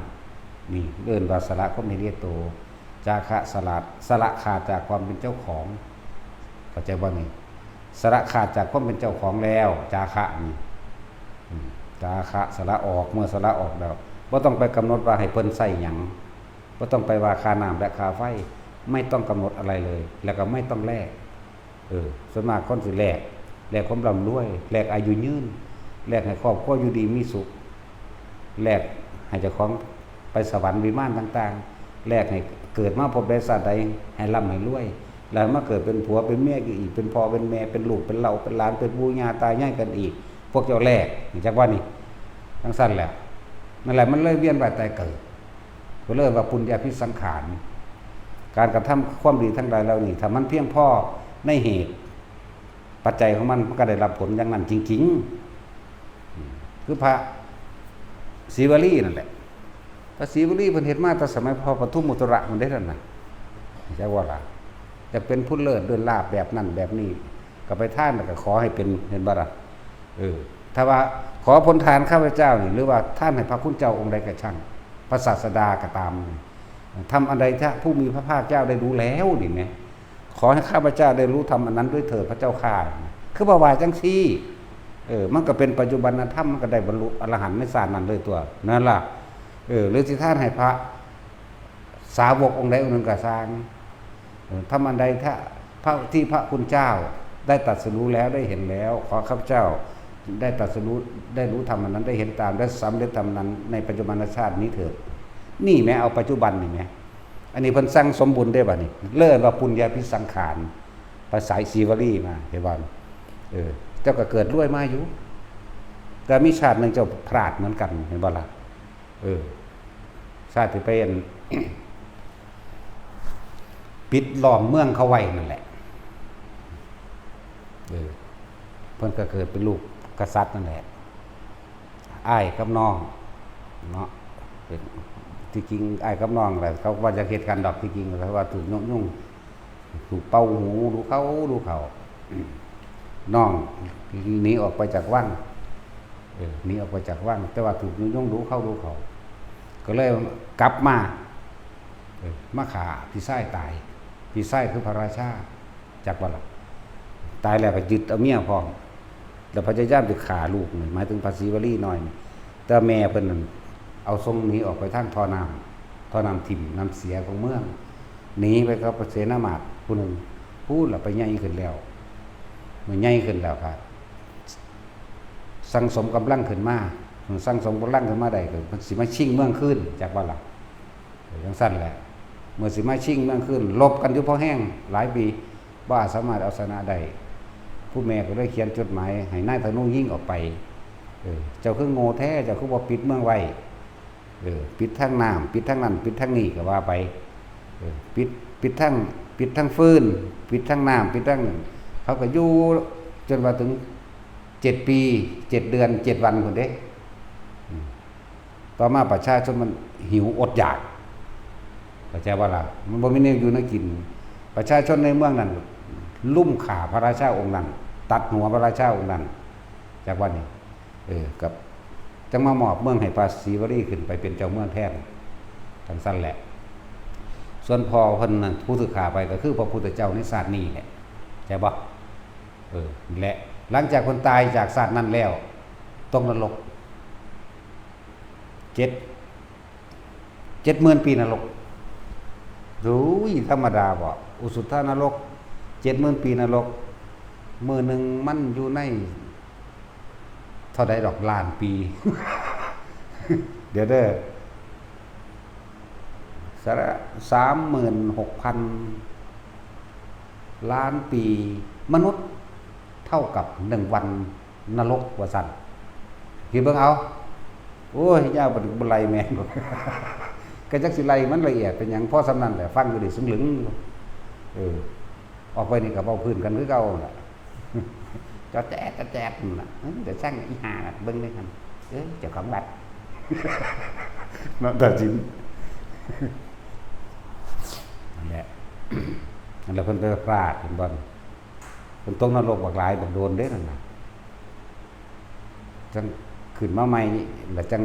นี่เอิ้นว่าสละความเห็นแก่ตัวจาคะสละขาดจากความเป็นเจ้าของเข้าใจบ่นี่สละขาดจากความเป็นเจ้าของแล้วจาคะนี่จาคะสละออกเมื่อสละออกแล้วบ่ต้องไปกำหนดว่าให้เพิ่นใส่หยังบ่ต้องไปว่าค่าน้ำและค่าไฟ ไม่ต้องกำหนดอะไรเลย แล้วก็ไม่ต้องแลกส่วนมากคนสิแลกความร่ำรวยแลกอายุยืนแลกให้ครอบครัวอยู่ดีมีสุขแลกให้เจ้าของไปสวรรค์วิมานต่างๆแลกให้เกิดมาพบได้ชาติใดให้ร่ำให้รวยแล้วมาเกิดเป็นผัวเป็นเมียอีกเป็นพ่อเป็นแม่เป็นลูกเป็นเหล่าเป็นหลานเป็นปู่ย่าตายายกันอีกพวกเจ้าแลกจากว่านี่ทั้งสั้นแหละนั่นแหละมันเลยเวียนว่ายตายเกิดก็เริ่มว่าปุญญาภิสังขารการกระทำความดีทั้งหลายเหล่านี้ถ้ามันเพียงพอในเหตุปัจจัยของมันก็ได้รับผลอย่างนั้นจริงๆคือพระศรีวลีนั่นแหละพระศรีวลีเพิ่นเฮ็ดมาตั้งสมัยพอปทุมมุตระมันได้นั่นน่ะจักว่าล่ะจะเป็นผู้เลิศเดินลาบแบบนั้นแบบนี้ก็ไปท่านแล้วก็ขอให้เป็นเห็นบ่ล่ะถ้าว่าขอผลทานข้าพเจ้านี่หรือว่าท่านให้พระคุณเจ้าองค์ใดก็ช่างพระศาสดาก็ตามทำอันใดถ้าผู้มีพระภาคเจ้าได้รู้แล้วนี่แหมขอให้ข้าพเจ้าได้รู้ทำอันนั้นด้วยเถิดพระเจ้าข้าคือบ่ว่าจังซี่มันก็เป็นปัจจุบันธรรมมันก็ได้บรรลุอรหันต์ในศาสตร์นั้นเลยตัวนั่นล่ะหรือที่ท่านให้พระสาวกองค์ใดองค์หนึ่งก็สร้างทำอันใดถ้าพระที่พระคุณเจ้าได้ตรัสรู้แล้วได้เห็นแล้วขอข้าพเจ้าได้ตรัสรู้ได้รู้ธรรมอันนั้นได้เห็นตามได้สำเร็จธรรมนั้นในปัจจุบันชาตินี้เถิดนี่แม้เอาปัจจุบันนี่แม้อันนี้เพิ่นสร้างสมบูรณ์ได้บัดนี้เลิศว่าปุญญาภิสังขารภาษาศรีวลีมาเห็นบ่เจ้าก็เกิดรวยมาอยู่แต่มีชาตินึงเจ้าพลาดเหมือนกันเห็นบ่ล่ะชาติที่เป็นปิดล้อมเมืองเขาไว้นั่นแหละเพิ่นก็เกิดเป็นลูกกษัตริย์นั่นแหละอ้ายกับน้องเนาะเป็นที่จริงอ้ายกับน้องอะไรเขาว่าจะเหตุการณ์ดอกที่จริงเขาว่าถูกยุ่งถูกเป่าหูดูเขาน้องหนีออกไปจากวังหนีออกไปจากวังแต่ว่าถูกยุ่งดูเขาก็เลยกลับมาขาพี่ไส้ตายพี่ไส้คือพระราชาจากวังตายแล้วก็ยึดเอาเมียพร้อมแล้วพระเจ้าจะฆ่าลูกหมายถึงภาษีวลีหน่อยแต่แม่เพิ่นเอาทรงหนีออกไปทางท่อน้ำถิ่มน้ำเสียของเมืองหนีไปกับเสนามาตรผู้หนึ่งพูดแล้วไปใหญ่ขึ้นแล้วมันใหญ่ขึ้นแล้วครับสังสมกำลังขึ้นมาสังสมกำลังขึ้นมาได้ก็มันสิมาชิงเมืองขึ้นจากว่าล่ะอย่างสั้นแหละเมื่อสิมาชิงเมืองขึ้นลบกันอยู่พอแห้งหลายปีว่าสามารถเอาชนะได้ผู้แม่ก็ได้เขียนจดหมายให้นายธนูยิ่งออกไปเจ้าคือโง่แท้เจ้าคือบ่ปิดเมืองไว้ปิดทั้งน้ำปิดทั้งนั้นปิดทั้งนี้ก็ว่าไปปิดทั้งฟืนปิดทั้งน้ำปิดทั้งเขาก็อยู่จนว่าถึง7 ปี7 เดือน7 วันคนเด้ต่อมาประชาชนมันหิวอดอยากเข้าใจว่าล่ะมันบ่มีแนวอยู่แนวกินประชาชนในเมืองนั้นลุ่มข่าพระราชาองค์นั้นตัดหัวพระราชาองค์นั้นจากวันนี้กับจังมามอบเมืองให้พระศรีวลีขึ้นไปเป็นเจ้าเมืองแทนทั้งสั้นแหละส่วนพอเพิ่นนั้นผู้ถือขาไปก็คือพระพุทธเจ้าในศาสตร์นี้แหละใช่บ่นี่แหละหลังจากคนตายจากศาสตร์นั้นแล้วต้องนรก70,000 ปีนรกรู้ธรรมดาบ่อุสุทธานรก70,000 ปีนรกมื้อนึงมันอยู่ในเท่าใดดอกล้านปี เดี๋ยว36,000 ล้านปีมนุษย์เท่ากับ1 วันนรกว่าซั่นคิดเบิ่งเอาโอ้ยยาวบ่ไล่แม่น ก็จักสิไล่มันละเอียดเป็นหยังพอสำนั้นแหละฟังอยู่ดิสึงหลึงออกไปนี่ก็เว้าพื้นกันคือเก่าน่ะ cho chẹt mà để sang ý hà là bưng lên thành chờ khổng bạch nó thật chínhนั่นแหละเพิ่นไปพลาดเห็นบ่เพิ่นตกนรกบักหลายบักโดนเด้นั่นน่ะจังขึ้นมาใหม่แล้วจัง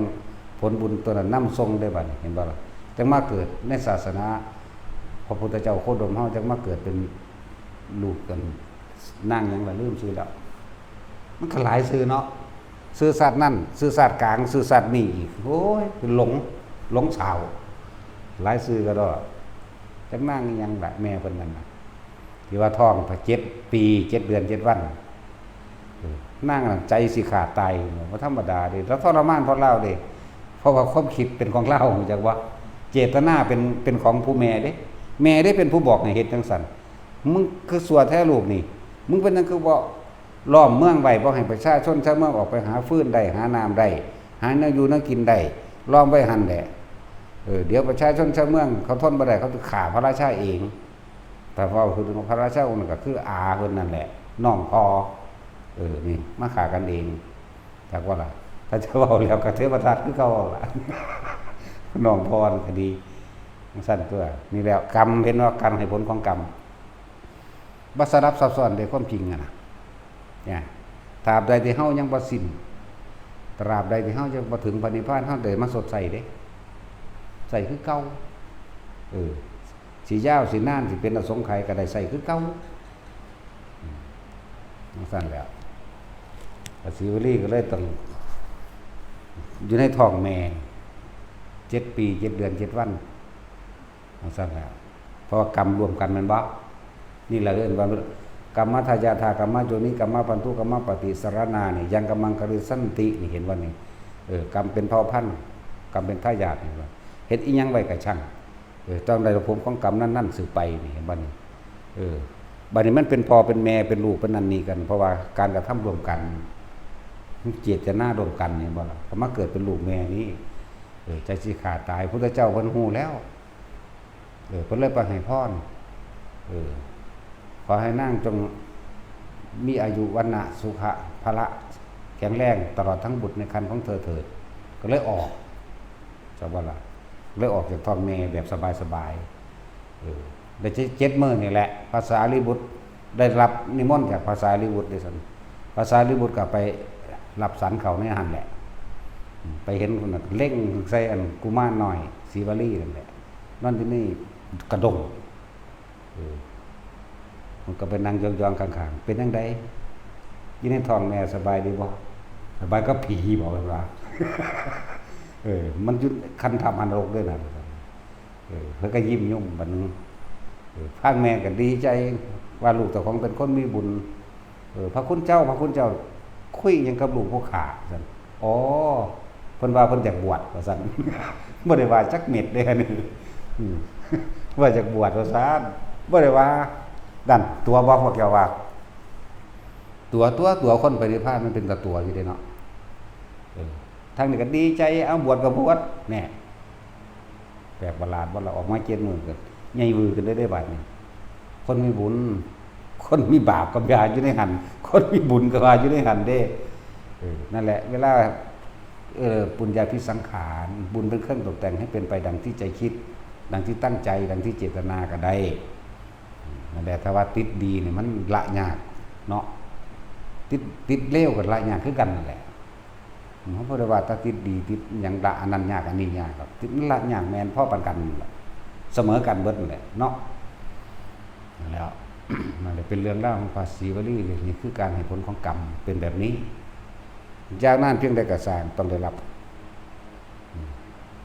ผลบุญตัวนั้นนำทรงได้บัดเห็นบ่ล่ะจังมาเกิดในศาสนาพระพุทธเจ้าโคดมเฮาจังมาเกิดเป็นลูกกันนั่งหยังล่ะลืมชื่อแล้วมันก็หลายชื่อเนาะชื่อสัตว์นั่นชื่อสัตว์กลางชื่อสัตว์นี่อีกโอ้ยเป็นหลงสาวหลายชื่อก็ดอก จักนางอีหยังล่ะแม่เพิ่นนั่นน่ะที่ว่าท้องพระ7 ปี7 เดือน7 วันนางนั่นใจสิขาดตายบ่ธรรมดาเด้แล้วทรมานเพราะเล่าเด้เพราะว่าความคิดเป็นของเล่าจักว่าเจตนาเป็นของผู้แม่เด้แม่ได้เป็นผู้บอกให้เฮ็ดจังซั่นมึงคือสัวแท้ลูกนี่มึงเป็นจังคือบ่ล้อมเมืองไว้บ่ให้ประชาชนชาวเมืองออกไปหาฟืนได้หาน้ำได้หาเนื้ออยู่เนื้อกินได้ล้อมไว้หั่นแหละเดี๋ยวประชาชนชาวเมืองเขาทนบ่ได้เขาจะฆ่าพระราชาเองแต่พอคือพระราชาองค์นั้นก็คืออาเพิ่นนั่นแหละน้องพ่อนี่มาฆ่ากันเองจักว่าล่ะถ้าจะเว้าแล้วก็เทวทัตคือเก่าล่ะ น้องพ่อก็ดีสั้นตัวนี่แล้วกรรมเห็นว่าการให้ผลของกรรมบ่สลับซับซ้อนได้ความจริงอ่ะนะเนี่ยตราบใดที่เฮายังบ่สิ้นตราบใดที่เฮายังบ่ถึงพระนิพพานเฮาได้มาสดใสเด้ใส่คือเก่าสิยาวสินานสิเป็นอสงไขยก็ได้ใส่คือเก่าสั้นแล้วพระศิวลีก็เลยต้องอยู่ในท้องแม่7 ปี7 เดือน7 วันสั้นแล้วเพราะกรรมรวมกันมันบ่นี่แหละเอิ้นว่ากรรมทายาทากรรมโยนิกรรมพันธุกรรมปฏิสรณานี่ยังกำมังกริสันตินี่เห็นว่านี่กรรมเป็นเผ่าพันธุ์กรรมเป็นทายาทนี่ว่าเฮ็ดอีหยังไว้ก็ช่างต้องได้ผลของกรรมนั้นๆสืบไปนี่เห็นบ่นี่บัดนี้มันเป็นพ่อเป็นแม่เป็นลูกเป็นนั่นนี่กันเพราะว่าการกระทำรวมกันเจตนาร่วมกันนี่บ่ล่ะพอมาเกิดเป็นลูกแม่นี้ใจสิขาดตายพุทธเจ้าเพิ่นฮู้แล้วเพิ่นเลยประให้พรขอให้นางจงมีอายุวันนะสุขะพละแข็งแรงตลอดทั้งบุตรในครรภ์ของเธอเถิดก็เลยออกจักว่าล่ะเลยออกจากท้องแม่แบบสบายๆได้7 มื้อนี่แหละภาษาลิบุตรได้รับนิมนต์จากภาษาลิบุตรได้ซั่นภาษาลิบุตรก็ไปรับสันเขาในหันแหละไปเห็นคนน่ะเล่งใส่อันกุมารน้อยศรีวลีนั่นแหละนั่นที่นี่กระดงมันก็เป็นนางยองๆข้างๆเป็นจังได๋อยู่ในท้องแม่สบายดีบ่สบายก็ผีบอกว่า มันอยู่คันทำอันรกด้วยนะเพิ่นก็ยิ้มยุ่มบัดนึงพางแม่ก็ดีใจว่าลูกเจ้าของเป็นคนมีบุญพระคุณเจ้าคุยหยังกับลูกผู้ขาซั่นอ๋อเพิ่นว่าเพิ่นอยากบวชว่าซั่น บ่ได้ว่าจักเม็ดเด้อนี่ว่าอยากบวชว่าซั่นบ่ได้ว่าดันตัวบ่พวกแกว่าตัวคนไปนิพพานมันเป็นตัวอยู่เด้เนาะทางนี้ก็ดีใจเอาบวชก็บวชแน่แบบประหลาดบ่ละออกมา7 มื้อก็ใหญ่วือขึ้นได้บัดนี้คนมีบุญคนมีบาปก็ว่าอยู่ในหันคนมีบุญก็ว่าอยู่ในหันเด้นั่นแหละเวลาปุญญาภิสังขารบุญเป็นเครื่องตกแต่งให้เป็นไปดังที่ใจคิดดังที่ตั้งใจดังที่เจตนาก็ได้นั่นแหละถ้าว่าติดดีนี่มันละยากเนาะติดเลวก็ละยากคือกันนั่นแหละเพราะว่าถ้าติดดีติดหยังละอันนั้นยากอันนี้ยากครับติดละยากแม่นพอปานกันเสมอกันเบิดนั่นแหละเนาะแล้วนั่นแหละเป็นเรื่องเล่าของภาษีวลีนี่คือการให้ผลของกรรมเป็นแบบนี้จากนั้นเพียงใดก็สร้างต้องได้รับ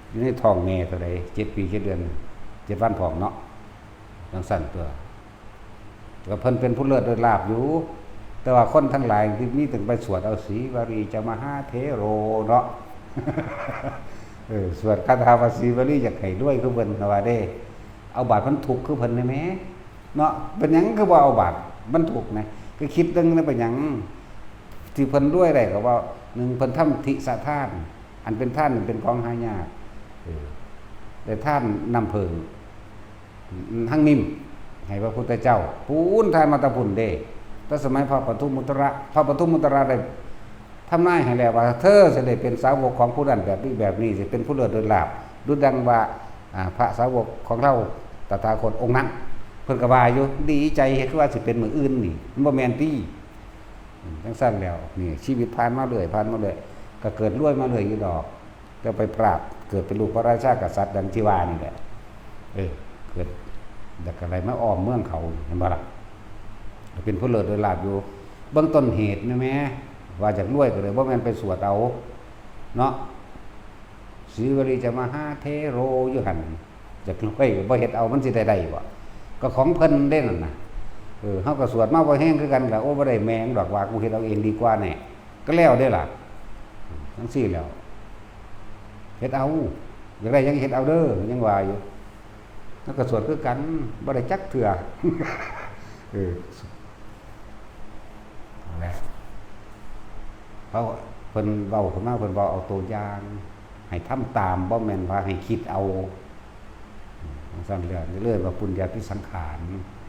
อยู่ในท้องแม่เท่าใด7 ปี 7 เดือน 7 วันพร้อมเนาะจังสั่นตัวก็เพิ่นเป็นผู้เลิศโดยลาภอยู่แต่ว่าคนทั้งหลายที่มีถึงไปสวดเอาสีวรีจะมหาเทโรเนาะ สวดคาถาภาษีวลีอยากให้รวยคือเพิ่นว่าเด้เอาบาตรมันถูกคือเพิ่นได้แหมเนาะเป็นหยังคือบ่เอาบาตรมันถูกนะก็คิดนึงนะเป็นหยังที่เพิ่นรวยได้ก็ว่า1เพิ่นทำทิสทานอันเป็นท่านเป็นของหายากได้ท่านนำเพิงทั้งนิ่มให้พระพุทธเจ้าปูนทานมาตะพุ่นเด้แต่สมัยพระปทุมมุตระได้ทำนายให้แล้วว่าเธอจะได้เป็นสาวกของผู้นั้นแบบนี้สิเป็นผู้เลิศโดยลาภดุจดังว่าพระสาวกของเราตถาคตองค์นั้นเพิ่นก็ว่าอยู่ดีใจคือว่าสิเป็นมื้ออื่นนี่มันบ่แม่นติจังซั่นแล้วนี่ชีวิตผ่านมาเรื่อยก็เกิดรวยมาเรื่อยอยู่ดอกแต่ไปปราบเกิดเป็นลูกพระราชากษัตริย์ดังที่ว่านี่แหละเกิดแต่ก็อะไรมาอ้อมเมืองเขาเห็นบ่ล่ะเป็นผู้เลิศโดยลาภอยู่เบื้องต้นเหตุนะแม่ว่าจากรวยก็เลยบ่แม่นไปสวดเอาเนาะศรีวลีจะมหาเทโรอยู่หั่น จะรวยบ่เฮ็ดเอามันสิได้บ่ก็ของเพิ่นเด้นั่นน่ะเฮาก็สวดมาบ่แห้งคือกันล่ะโอ้บ่ได้แม่งดอกว่ากูเฮ็ดเอาเองดีกว่าแน่ก็แล้วเด้ล่ะจังซี่แล้วเฮ็ดเอาอยากได้ยังเฮ็ดเอาเด้อยังว่าอยู่แล้วก็สวดคือกันบ่ได้จักเทื่อนั่นแหละเพราะเพิ่นเว้าขึ้นมาเพิ่นเว้าเอาตัวอย่างให้ทำตามบ่แม่นว่าให้คิดเอาสั่นเรื่อยว่าปุญญาภิสังขาร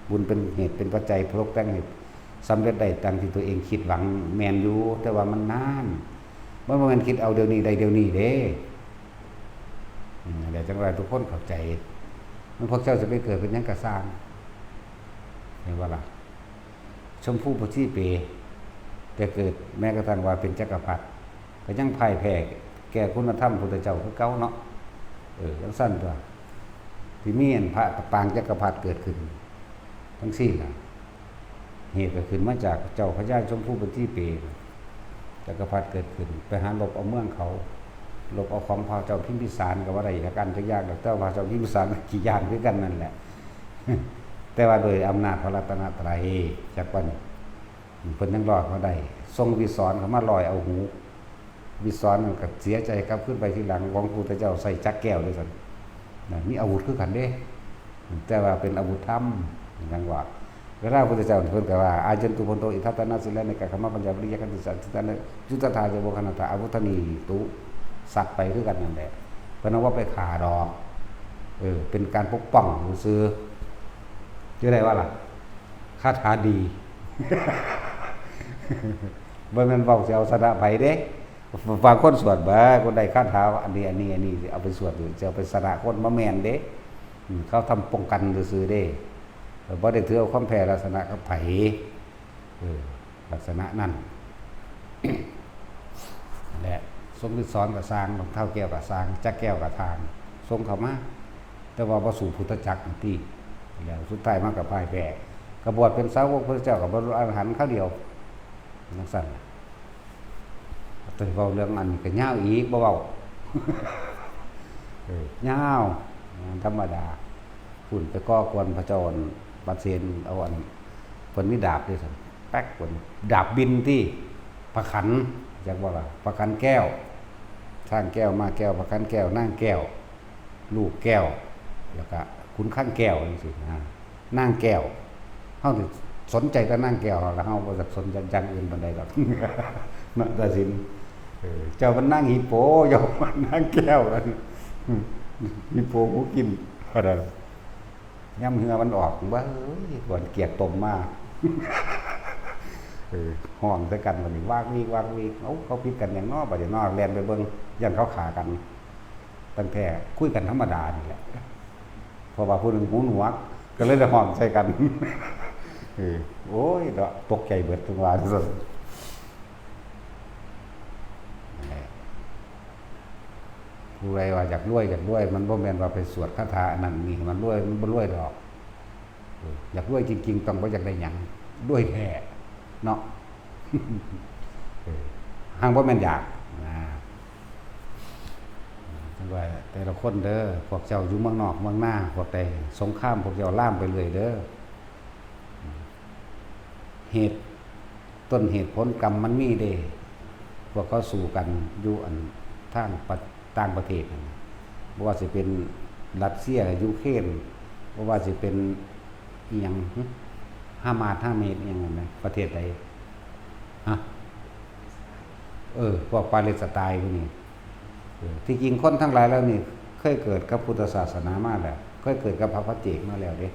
บุญเป็นเหตุเป็นปัจจัยพลกแต่งให้สำเร็จได้ตามที่ตัวเองคิดหวังแม่นอยู่แต่ว่ามันนานบ่แม่นคิดเอาเดี๋ยวนี้ได้เดี๋ยวนี้เด้เดี๋ยวจังไรทุกคนเข้าใจมันพวกเจ้าจะไปเกิดเป็นหยังกะสร้างเห็นว่าล่ะชมพู่ผู้ที่เปแต่เกิดแม้กระทั่งว่าเป็นจักรพรรดิก็ยังพ่ายแพ้แก่คุณธรรมพุทธเจ้าคือเก่าเนาะจังสั้นตัวที่มีอันพระปางจักรพรรดิเกิดขึ้นทั้งสิ้นน่ะเหตุก็ขึ้นมาจากเจ้าพระยาชมพู่ผู้ที่เปจักรพรรดิเกิดขึ้นไปหาลบเอาเมืองเขาลบเอาของพระเจ้าพิมพิสารกับว่าอะไรจากกันจะยากแต่พระเจ้าพิมพิสารกี่อย่างด้วยกันนั่นแหละแต่ว่าโดยอำนาจพระรัตนตรัยจากวันเพิ่นยังรอดเขาได้ทรงวิสรเขามาลอยเอาหูวิสรก็เสียใจกลับขึ้นไปทีหลังของพระพุทธเจ้าใส่จักแก้วด้วยกันมีอาวุธคือกันเด้แต่ว่าเป็นอาวุธธรรมอย่างว่าเวลาพระพุทธเจ้าเพิ่นก็ว่าอาจันตุพนโตอิทัตตนาสิเลในกัคขมปัญญาปริยกันติสันติตนะจุตถาเจโวคณตาอาวุธนีตุสัตว์ไปคือกันนั่นแหละเพิ่นเอาว่าไปขาดอกเป็นการปกป้องซื่อจะได้ว่าล่ะคาถาดีบ่แม่นเว้าสิเอาชนะไผเด้บางคนสวดบ่คนใดคาถาอันนี้สิเอาไปสวดหรือจะเอาไปชนะคนบ่แม่นเด้เขาทำป้องกันซื่อๆเด้บ่ได้ถือเอาความแพ้ลักษณะกับไผลักษณะนั้นแหละทรงฤทธิ์สอนกับสร้างรองเท้าแก้วกับสร้างจักแก้วกับทางทรงเข้ามาแต่ว่าบ่สู่พุทธจักรที่แล้วสุดท้ายมากับพ่ายแพ้กบวชเป็นสาวกพระเจ้ากับบรรลุอรหันต์ข้าวเดียวนักสั่นแต่เว้าเรื่องอันก็ยาวอีกบ่เว้ายาวธรรมดาฝุ่นไปก่อกวนพระเจ้าบัดเซนเอาอันเพิ่นมีดาบด้วยซั่นแป๊กเพิ่นดาบบินที่พระขันจักว่าล่ะพระขันแก้วสร้างแก้วมาแก้วพระขันแก้วนางแก้วลูกแก้วแล้วก็ขุนข้างแก้วจังซี่นะนางแก้วเฮาสนใจแต่นางแก้วแล้วเฮาบ่สนใจอย่างอื่นปานใดดอกนักตัดสินเจ้ามันนั่งหิโปเจ้ามันนั่งแก้วนั่นหิโปกูกินอะไรย่ำเหือมันออกว่าเอ้ยก่อนเกียกตมมากห้องใส่กันวันนี้วากวีเขาพิดกันอย่างนอกประเดี๋ยวนอกแลนไปเบิ่งยันเขาขากันตั้งแต่คุยกันธรรมดานี่แหละเพราะว่าผู้หนึ่งหูหนวกก็เลยจะห้องใส่กันโอ้ยตกใจเบิดทุกวันสุดผู้ใดว่าอยากรวยมันบ่แม่นว่าไปสวดคาถาอันนั้นนี่มันรวยมันบ่รวยดอกอยากรวยจริงๆต้องบ่อยากได้หยังรวยแท้เนาะห่างบ่แม่นอยากจังว่าแต่ละคนเด้อพวกเจ้าอยู่เมืองนอกเมืองหน้าพวกใดสงครามพวกเจ้าล่ามไปเลยเด้อเหตุต้นเหตุผลกรรมมันมีเด้พวกเขาสู่กันอยู่อันทางต่างประเทศบ่ว่าสิเป็นรัสเซียยูเครนบ่ว่าสิเป็นอีหยังฮามาสอีหยังนั่นแหละประเทศใดฮะพวกปาเลสไตน์พวกนี้ที่จริงคนทั้งหลายแล้วนี่เคยเกิดกับพุทธศาสนามาแล้วเคยเกิดกับพระพัจเจกมาแล้วเด้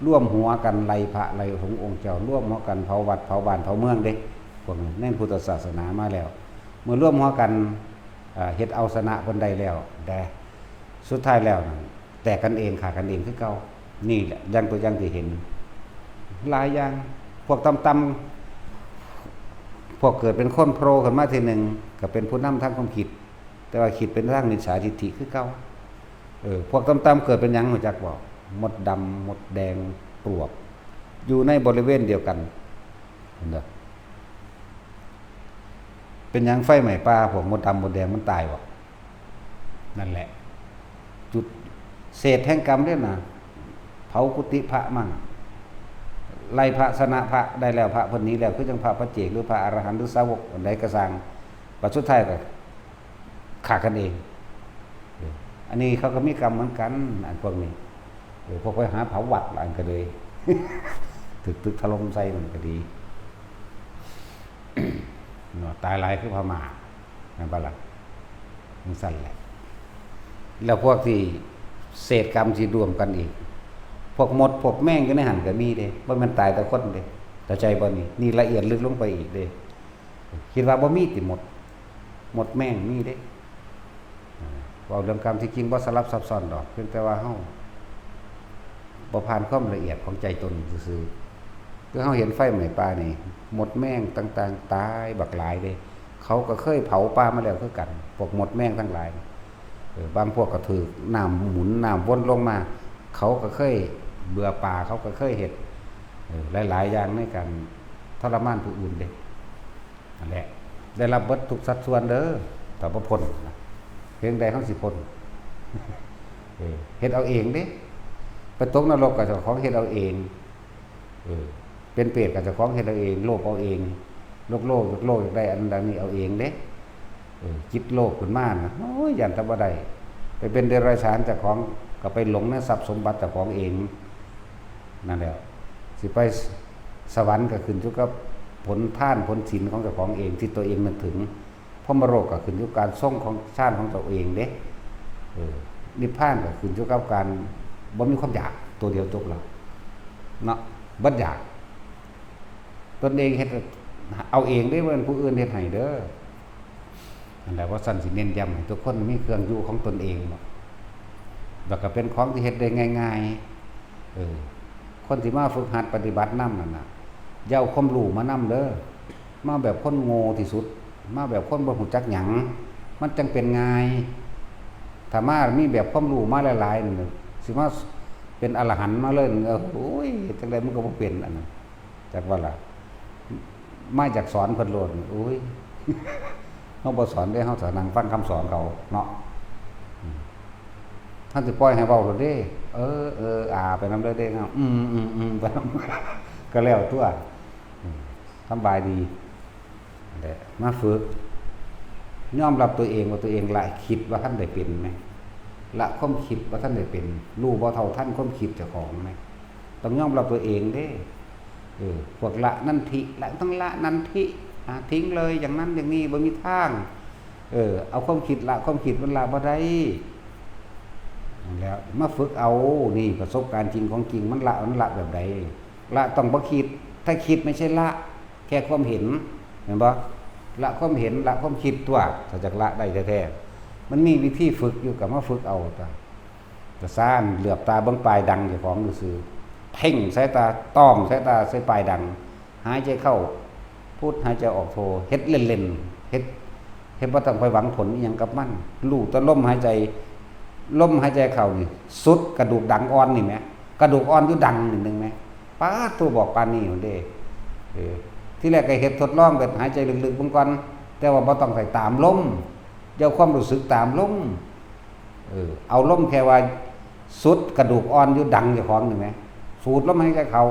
ร่วมหัวกันไล่พระไล่ขององค์เจ้าร่วมหัวกันเผาวัดเผาบ้านเผาเมืองเด้พวกนี้ในพุทธศาสนามาแล้วเมื่อร่วมหัวกันเฮ็ดเอาชนะคนใดแล้วแต่สุดท้ายแล้วแตกกันเองขาดกันเองคือเก่านี่แหละอย่างตัวอย่างที่เห็นหลายอย่างพวกต่ำพวกเกิดเป็นคนโปรขึ้นมาทีหนึ่งก็เป็นผู้นำทางความคิดแต่ว่าคิดเป็นทางมิจฉาทิฏฐิคือเก่าพวกต่ำๆเกิดเป็นหยังรู้จักบ่มดดำมดแดงปลวกอยู่ในบริเวณเดียวกันเห็นบ่เป็นหยังไฟไหม้ป่าพวกมดดำมดแดงมันตายบ่นั่นแหละจุด เศษแห่งกรรมเนี่ยนะเผากุฏิพระมั่งไล่พระสนะพระได้แล้วพระคนนี้แล้วคือจังพระพระเจกหรือพระอรหันต์หรือสาวกอันใดกระสังปัจจุบันก็ขาดกันเองอันนี้เขาก็มีกรรมเหมือนกันอันพวกนี้พวกไปหาเผาวัดอันก็เลย ตึกถล่มใส่มันก็ดี ตายหลายคือพม่านั่นปะล่ะมันสั่นแหละแล้วพวกที่เศษกรรมที่รวมกันอีกพวกมดพวกแม่งก็ในหันก็มีเด้บ่มันตายแต่คนเด้แต่ใจบ่นี่ละเอียดลึกลงไปอีกเด้คิดว่าบ่มีติหมดแม่งมีเด้เว้าเรื่องกรรมที่จริงบ่สลับซับซ้อนดอกเพียงแต่ว่าเฮาบ่ผ่านความละเอียดของใจตนซื่อๆคือเฮาเห็นไฟไหม้ป่านี่หมดแม่งต่างๆตายบักหลายเด้เขาก็เคยเผาป่ามาแล้วคือกันพวกหมดแม่งทั้งหลายบางพวกก็ถือน้ำหมุนน้ำวนลงมาเขาก็เคยเบื่อป่าเขาก็เคยเห็ดหลายๆอย่างในการทรมานผู้อื่นเด้นั่นแหละได้รับเบิดทุกสัดส่วนเด้อแต่บ่พ้นเพียงใดเขาสิพ้นเฮ็ดเอาเองเด้ไปตกนรกก็เจ้าของเฮ็ดเอาเองเป็นเปรตก็เจ้าของเฮ็ดเอาเองโลภเอาเองโลกอยากได้อันดังนี้เอาเองเด้คิดโลภขึ้นมานะโอ้ยยันตะบ่ได้ไปเป็นเดรัจฉานเจ้าของก็ไปหลงในทรัพย์สมบัติเจ้าของเองนั่นแหละสิไปสวรรค์ก็ขึ้นอยู่กับผลทานผลศีลของเจ้าของเองที่ตัวเองนึกถึงพรหมโลกก็ขึ้นอยู่กับการทรงของชาติของตัวเองเด้นิพพานก็ขึ้นอยู่กับการบ่มีความอยากตัวเดียวจบแล้วเนาะบ่อยากตนเองเฮ็ดเอาเองได้บ่ผู้อื่นเฮ็ดให้เด้อนั่นแหละว่าสั่นสิเน้นย้ำให้ทุกคนมีเครื่องอยู่ของตนเองบ่แล้วก็เป็นของที่เฮ็ดได้ง่ายๆคนที่มาฝึกหัดปฏิบัตินำนั่นน่ะอย่าเอาความรู้มานำเด้อมาแบบคนโง่ที่สุดมาแบบคนบ่รู้จักหยังมันจังเป็นง่ายถ้ามามีแบบความรู้มาหลายๆนี่สิมาเป็นอรหันต์มาเลยโอ้ยจังได๋มันก็บ่เป็นอันนั้นจักว่าล่ะมาจากสอนเพิ่นโลดโอ้ยเฮาบ่สอนได้เฮาสอนนั่งฟังคำสอนเขาเนาะท่านสิปล่อยให้เว้าโลดเด้ไปนำเด้อเด้ครับไปนำก็แล้วตัวสบายดีแหละมาฝึกยอมรับตัวเองว่าตัวเองละคิดว่าท่านได้เป็นมั้ยละความคิดว่าท่านได้เป็นรู้บ่เท่าทันความคิดเจ้าของมั้ยต้องยอมรับตัวเองเด้พวกละนันทิละต้องละนันทิทิ้งเลยอย่างนั้นอย่างนี้บ่มีทางเอาความคิดละความคิดมันละบ่ได้แล้วมาฝึกเอานี่ประสบการณ์จริงของจริงมันละแบบใดละต้องบ่คิดถ้าคิดไม่ใช่ละแค่ความเห็นเห็นบ่ละความเห็นละความคิดตัวถ้าจักละได้แท้ๆมันมีวิธีฝึกอยู่กับมาฝึกเอาแต่ซ่านเหลือบตาเบิ่งปลายดังเจ้าของซื่อเพ่งสายตาต้อมสายตาใส่ปลายดังหายใจเข้าพูดหายใจออกโทเฮ็ดเล่นๆเฮ็ดบ่ต้องไปหวังผลอีหยังกับมันรู้แต่ลมหายใจเข้านี่สุดกระดูกดังอ่อนนี่แหมกระดูกอ่อนอยู่ดังนิดนึงแหมป้าตัวบอกปานนี้พุ่นเด้ที่แรกก็เฮ็ดทดลองแบบหายใจลึกๆเบิ่งก่อนแต่ว่าบ่ต้องไปตามลมอย่าความรู้สึกตามลมเอาลมแค่ว่าสุดกระดูกอ่อนอยู่ดังเจ้าของนี่แหมสูดลมหายใจเข้า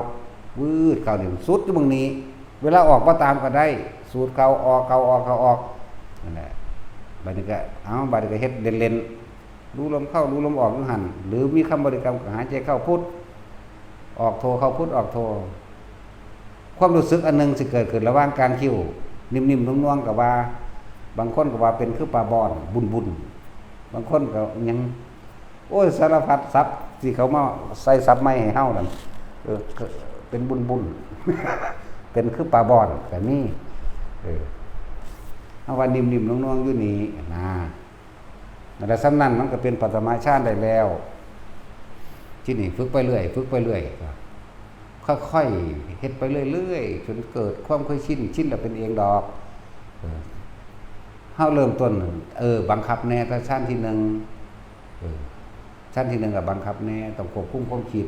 วืดเข้านี่สุดอยู่ตรงนี้เวลาออกบ่ตามก็ได้สูดเข้าออกเข้าออกนั่นแหละบัดนี้ก็เฮ็ดเล่นๆรู้ลมเข้ารู้ลมออกอยู่หั่นหรือมีคำบริกรรมก็หายใจเข้าพุทออกโทเข้าพุทออกโทความรู้สึกอันนึงสิเกิดขึ้นระหว่างกลางคิ้วนิ่มๆนุ่มๆก็ว่าบางคนก็ว่าเป็นคือปลาบอนบุญๆบางคนก็ยังโอ้ยสารพัดศัพท์ที่เขามาใส่ศัพท์ใหม่ให้เฮานั่นเป็นบุญๆเป็นคือปลาบอนก็มีเฮาว่านิ่มๆนุ่มๆอยู่นี่นะนั่นแหละสำนั้นมันก็เป็นปฐมฌานได้แล้วที่นี่ฝึกไปเรื่อยค่อยๆเฮ็ดไปเรื่อยๆจนเกิดความเคยชินแล้วเป็นเองดอกเฮาเริ่มต้นบังคับแน่ถ้าชั้นที่1ชั้นที่1ก็บังคับแน่ต้องควบคุมความคิด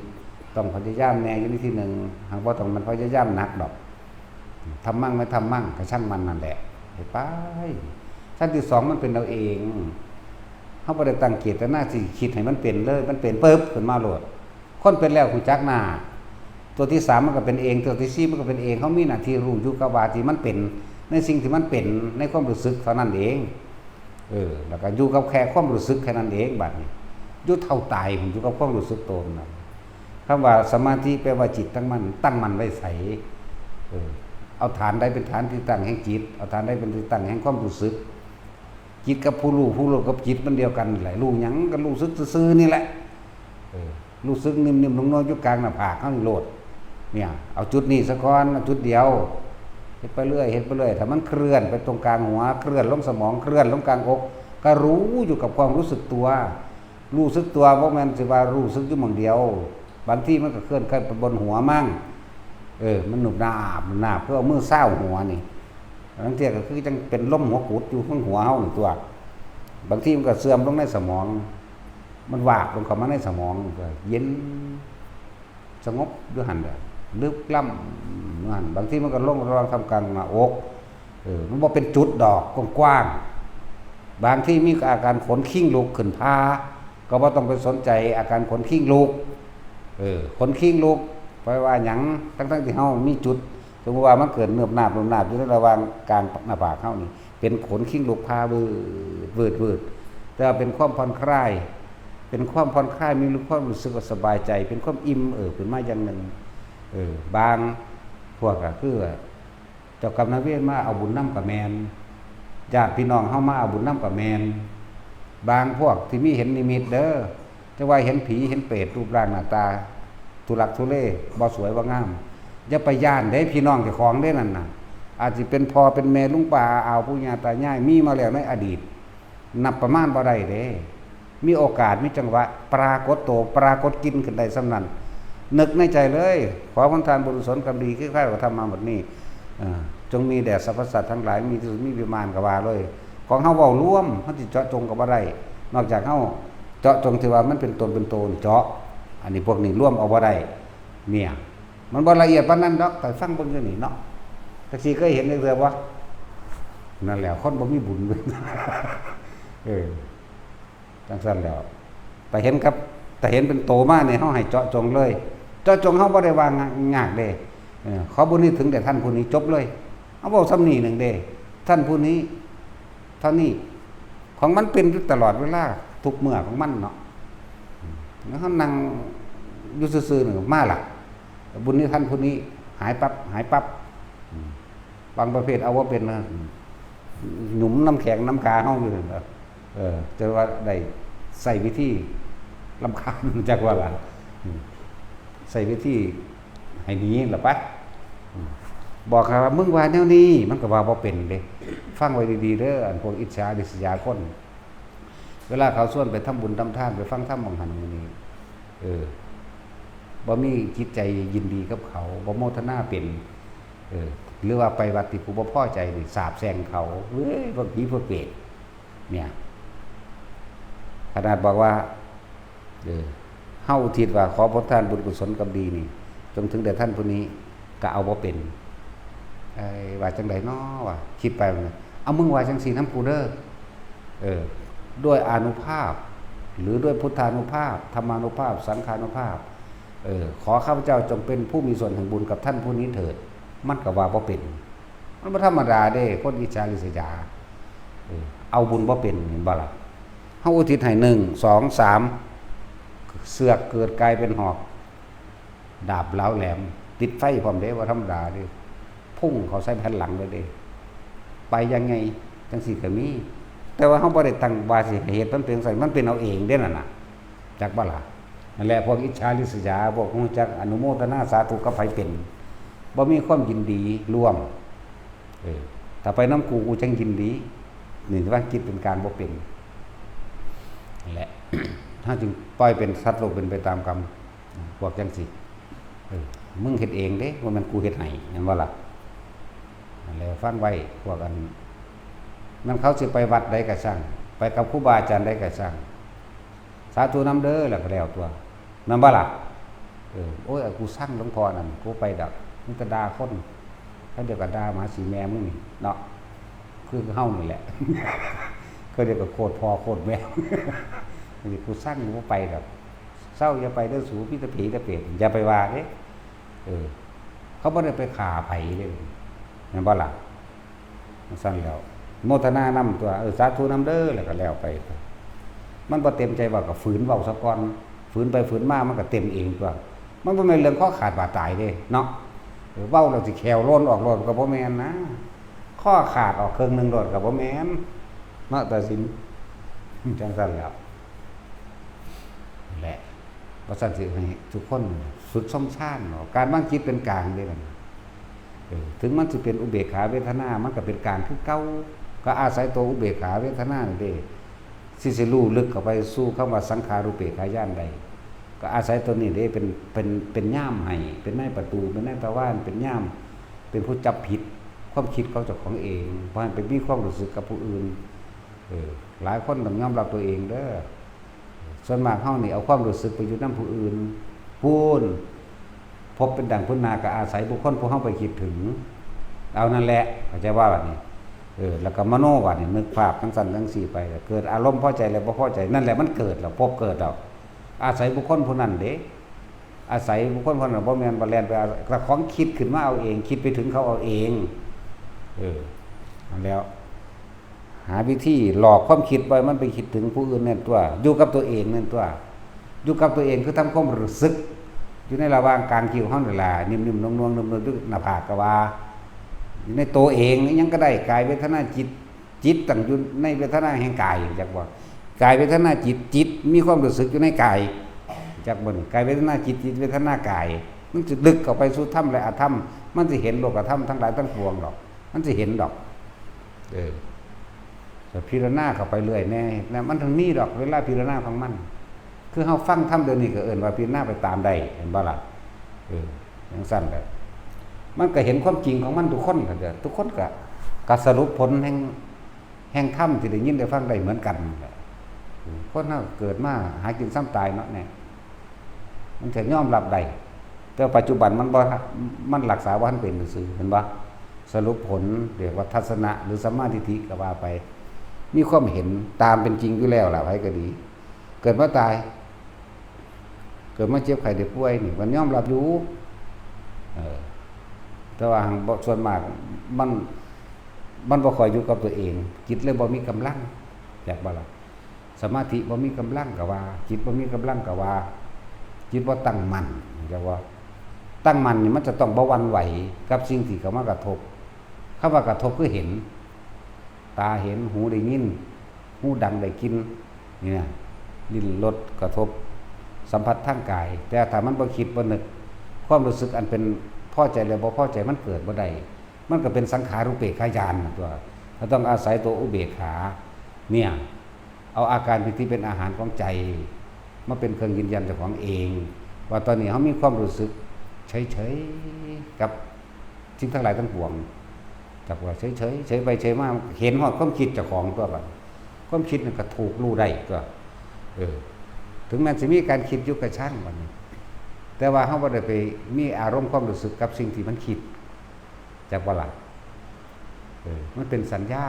ต้องพยายามแน่อยู่ในที่1หากบ่ต้องมันพยายามหนักดอกทำมั่งไม่ทำมั่งก็ช่างมันนั่นแหละไปชั้นที่2มันเป็นเราเอง เฮาบ่ได้ตั้งเจตนาสิคิดให้มันเป็นเลยมันเป็นปึ๊บขึ้นมาโลดคนเป็นแล้วฮู้จักหน้าตัวที่3มันก็เป็นเองตัวที่4มันก็เป็นเองเขามีหน้าที่รู้อยู่กับว่าที่มันเป็นในสิ่งที่มันเป็นในความรู้สึกเท่านั้นเองแล้วก็อยู่กับแค่ความรู้สึกแค่นั้นเองบัดนี้อยู่เท่าตายผมอยู่กับความรู้สึกตนน่ะคำว่าสมาธิแปลว่าจิตตั้งมั่นไว้ใสเอาฐานใดเป็นฐานที่ตั้งแห่งจิตเอาฐานใดเป็นที่ตั้งแห่งความรู้สึกจิตกับผู้รู้กับจิตมันเดียวกันแหละรู้หยังก็รู้สึกซื่อๆนี่แหละรู้สึกนิ่มๆน้อยๆอยู่กลางหน้าผากเฮานี่โลดเนี่ยเอาจุดนี้ซะก่อนจุดเดียวเฮ็ดไปเรื่อยถ้ามันเคลื่อนไปตรงกลางหัวเคลื่อนลงสมองเคลื่อนลงกลางอกก็รู้อยู่กับความรู้สึกตัวบ่แม่นสิว่ารู้สึกอยู่หม้องเดียวบางทีมันก็เคลื่อนไปบนหัวมั่งมันหนุบหนาบเพื่อเอามือเศร้าหัวนี่บางทีก็คือจังเป็นลมหัวกุดอยู่ข้างหัวเฮานี่ตัวบางทีมันก็เสื่อมลงในสมองมันวาบลงเข้ามาในสมองก็เย็นสงบอยู่หั่นเด้อลึกล้ำหั่นบางทีมันก็ลงรองทำกลางหน้าอกมันบ่เป็นจุดดอกกว้างๆบางที่มีอาการขนขิ้งลุกขึ้นพาก็บ่ต้องไปสนใจอาการขนขิ้งลุกขนขิ้งลุกเพราะว่าหยังทั้งที่เฮามีจุดสมมุติว่ามันเกิดเนือบหนาบอยู่ในระหว่างกลางหน้าผากเฮานี่เป็นขนขิ้งลุกพาวืดแต่เป็นความผ่อนคลายมีความรู้สึกสบายใจเป็นความอิ่มขึ้นมาอย่างนึงบางพวกก็คือเจ้ากรรมนายเวรมาเอาบุญนำกับแม่นญาติพี่น้องเฮามาเอาบุญนำกับแม่นบางพวกที่มีเห็นนิมิตเด้อจะว่าเห็นผีเห็นเปรตรูปร่างหน้าตาทุลักทุเลบ่สวยบ่งามอย่าไปย่านเด้พี่น้องเจ้าของเด้นั่นน่ะอาจสิเป็นพ่อเป็นแม่ลุงป้าอาปู่ย่าตายายมีมาแล้วในอดีตนับประมาณบ่ได้เด้มีโอกาสมีจังหวะปรากฏกินขึ้นได้สำนั้นนึกในใจเลยขอผลทานบุญกุศลกรรมดีคือข้าก็ทำมาหมดนี้จงมีแด่สรรพสัตว์ทั้งหลายมีที่สุดมีวิมานก็ว่าเลยของเฮาเว้ารวมเฮาสิเจาะจงก็บ่ได้นอกจากเฮาเจาะจงที่ว่ามันเป็นตนเจาะอันนี้พวกนี้ร่วมเอาบ่ได้เนี่ยมันบ่ละเอียดปานนั้นดอกแต่ฟังเบิ่งอยู่นี่เนาะจักสิเคยเห็นเรื่อยๆบ่นั่นแหละคนบ่มีบุญจังซั่นแล้วแต่เห็นเป็นโตมาเนี่ยเฮาให้เจาะจงเลยเจาะจงเฮาบ่ได้ว่างากเด้ขอบุญนี้ถึงแต่ท่านผู้นี้จบเลยเฮาเว้าซ้ำนี้นึงเด้ท่านผู้นี้เท่านี้ของมันเป็นอยู่ตลอดเวลาทุกเมื่อของมันเนาะแล้วเฮานั่งอยู่ซื่อๆนึงมาล่ะบุญนี้ท่านผู้นี้หายปั๊บบางประเภทเอาว่าเป็นหยุมน้ำแข็งน้ำกาเฮาอยู่นั่นจะว่าได้ใส่วิธีรำคาญจักว่าล่ะใส่วิธีให้หนีล่ะปะบอกว่ามึงว่าแนวนี้มันก็ว่าบ่เป็นเด้ฟังไว้ดีๆเด้ออันพวกอิจฉาริษยาคนเวลาเขาชวนไปทำบุญทำทานไปฟังธรรมบางหันมื้อนี้บ่มีจิตใจยินดีกับเขาบ่โมทนาเป็นหรือว่าไปวัดที่ผู้บ่พอใจนี่สาบแช่งเขาเว้ยพวกผีพวกเปรตเนี่ยขนาดบอกว่าเฮาอุทิศว่าขอผลทานบุญกุศลกรรมดีนี่จงถึงแด่ท่านผู้นี้ก็เอาบ่เป็นว่าจังได๋น้อว่าคิดไปเอามึงว่าจังซี่นำกูเด้อด้วยอานุภาพหรือด้วยพุทธานุภาพธรรมานุภาพสังฆานุภาพขอข้าพเจ้าจงเป็นผู้มีส่วนแห่งบุญกับท่านผู้นี้เถิดมันก็ว่าบ่เป็นมันบ่ธรรมดาเด้คนอิจฉาริษยาเอาบุญบ่เป็นเห็นบ่ล่ะเฮาอุทิศให้1 2 3เสือกเกิดกลายเป็นหอกดาบเหลาแหลมติดไฟพร้อมเด้ว่าธรรมดาเด้พุ่งเขาใส่แผ่นหลังเลยเด้ไปยังไงจังซี่ก็มีแต่ว่าเฮาบ่ได้ตั้งว่าสิให้เฮ็ดมันเป็นไสมันเป็นเอาเองเด้นั่นน่ะจักบ่ล่ะนั่นแหละพวกอิจฉาริษยาพวกฮู้จักอนุโมทนาสาธุกับไผเป็นบ่มีความยินดีร่วมถ้าไปน้ำกูจังยินดีนี่ว่าคิดเป็นการบ่เป็นนั่นแหละ ถ้าจึงปล่อยเป็นสัตว์โลกเป็นไปตามกรรมพวกจังสิมึงเฮ็ดเองเด้ว่ามันกูเฮ็ดให้เห็นบ่ล่ะนั่นแหละฟังไว้พวกอันมันเขาสิไปวัดใดก็ช่างไปกับครูบาอาจารย์ใดก็ช่างสาธุนำเด้อแล้วก็แล้วตัวนำบ่ล่ะโอ้ยกูสั่งหลวงพ่อนั่นกูไปดักมึงก็ด่าคนถ้าเดี๋ยวก็ด่าหมาสีแม่มึงนี่เนาะคือเฮานี่แหละ ก็เรียกว่าโคตรพ่อโคตรแม่ นี่กูสร้างกูไปแบบเศร้าอย่าไปเด้อสูพี่ตะผีตะเป็ดอย่าไปว่าเด้เขาไม่ได้ไปขาไผ่เลยนั่นบ่ล่ะมันสั้นแล้วโมทนานำตัวสาธุนำเด้อแล้วก็แล้วไปมันบ่เต็มใจว่าก็ฝืนเว้าซะก่อนฝืนไปฝืนมามันก็เต็มเองตัวมันบ่แม่นเรื่องข้อขาดบาดตายเด้เนาะเว้าแล้วสิแขวโลนออกโลนก็บ่แม่นนะข้อขาดออกครึ่งนึงโลนก็บ่แม่นเนาะแต่สินจังซั่นแล้วแหละว่าซั่นสิให้ทุกคนสุดสมชาติเนาะการวางจิตเป็นกลางเด้มันถึงมันสิเป็นอุเบกขาเวทนามันก็เป็นกลางคือเก่าก็อาศัยตัวอุเบกขาเวทนานี่เด้สิรู้ลึกเข้าไปสู่คำว่าสังขารุเปกขายานใดก็อาศัยตัวนี้เด้เป็นย่ามให้เป็นนายประตูเป็นนายตะวันเป็นย่ามเป็นผู้จับผิดความคิดเขาเจ้าของเองเพราะไปมีความรู้สึกกับผู้อื่นหลายคนต้องยอมรับตัวเองเด้อส่วนมากเฮานี่เอาความรู้สึกไปอยู่นำผู้อื่นพูนพบเป็นดังพุทนาก็อาศัยบุคคลผู้เฮาไปคิดถึงเอานั่นแหละเข้าใจว่าบัดนี้แล้วก็มโนว่านี่นึกภาพทั้งสั้นทั้งสี่ไปเกิดอารมณ์พอใจแล้วบ่พอใจนั่นแหละมันเกิดแล้วพบเกิดแล้วอาศัยบุคคลผู้นั้นเด้อาศัยบุคคลผู้นั้นบ่แม่นบ่แล่นไปกระของคิดขึ้นมาเอาเองคิดไปถึงเขาเอาเองนั่นแล้วหาวิธีหลอกความคิดไว้มันไปคิดถึงผู้อื่นนั่นตัวอยู่กับตัวเองนั่นตัวอยู่กับตัวเองคือทำความรู้สึกอยู่ในระหว่างกลางคิ้วเฮานี่ล่ะนิ่มๆนวลๆนุ่มๆด้วยหน้าผากก็ว่าอยู่ในตัวเองยังก็ได้กายเวทนาจิตตั้งอยู่ในเวทนาแห่งกายจักว่ากายเวทนาจิตมีความรู้สึกอยู่ในกายจักบ่นี่กายเวทนาจิตเวทนากายมันจะลึกเข้าไปสู่ธรรมและอธรรมมันสิเห็นโลกธรรมทั้งหลายทั้งปวงดอกมันสิเห็นดอกแต่พิจารณาเข้าไปเรื่อยแน่นะมันถึงมีดอกเวลาพิจารณาของมันคือเฮาฟังธรรมเดี๋ยวนี้ก็เอิ้นว่าพิจารณาไปตามได้เห็นบ่ล่ะจังซั่นแหละมันก็เห็นความจริงของมันทุกคนกันเด้อทุกคนก็สรุปผลแห่งธรรมที่ได้ยินได้ฟังได้เหมือนกันคนเฮาเกิดมาหากินซ้ำตายเนาะแน่มันจะยอมรับได้แต่ปัจจุบันมันรักษาว่ามันเป็นซื่อเห็นบ่สรุปผลเรียกว่าทัศนะหรือสัมมาทิฏฐิก็ว่าไปมีความเห็นตามเป็นจริงอยู่แล้วล่ะไผก็ดีเกิดมาตายเกิดมาเจ็บไข้ได้ป่วยนี่มันยอมรับอยู่แต่ว่าส่วนมากมันบ่ค่อยอยู่กับตัวเองจิตเลยบ่มีกำลังอยากบ่ล่ะสมาธิบ่มีกำลังก็ว่าจิตบ่มีกำลังก็ว่าจิตบ่ตั้งมั่นจังว่าตั้งมั่นนี่มันจะต้องบ่หวั่นไหวกับสิ่งที่เข้ามากระทบคำว่ากระทบคือเห็นตาเห็นหูได้ยินหูดังได้กินนี่นะลิ้นรสกระทบสัมผัสทางกายแต่ถ้ามันบ่คิดบ่นึกความรู้สึกอันเป็นพอใจแล้วบ่พอใจมันเกิดบ่ได้มันก็เป็นสังขารุเปกขายานตัวเราต้องอาศัยตัวอุเบกขาเนี่ยเอาอาการที่เป็นอาหารของใจมาเป็นเครื่องยืนยันเจ้าของเองว่าตอนนี้เขามีความรู้สึกเฉยๆกับสิ่งทั้งหลายทั้งปวงจับว่าเฉยไปเฉยมาเห็นฮอดความคิดเจ้าของตัวบัดความคิดมันก็ถูกรู้ได้ตัวถึงแม้สิมีการคิดอยู่กับช่างบัดนี้แต่ว่าเฮาบ่ได้ไปมีอารมณ์ความรู้สึกกับสิ่งที่มันคิดจักว่าล่ะมันเป็นสัญญา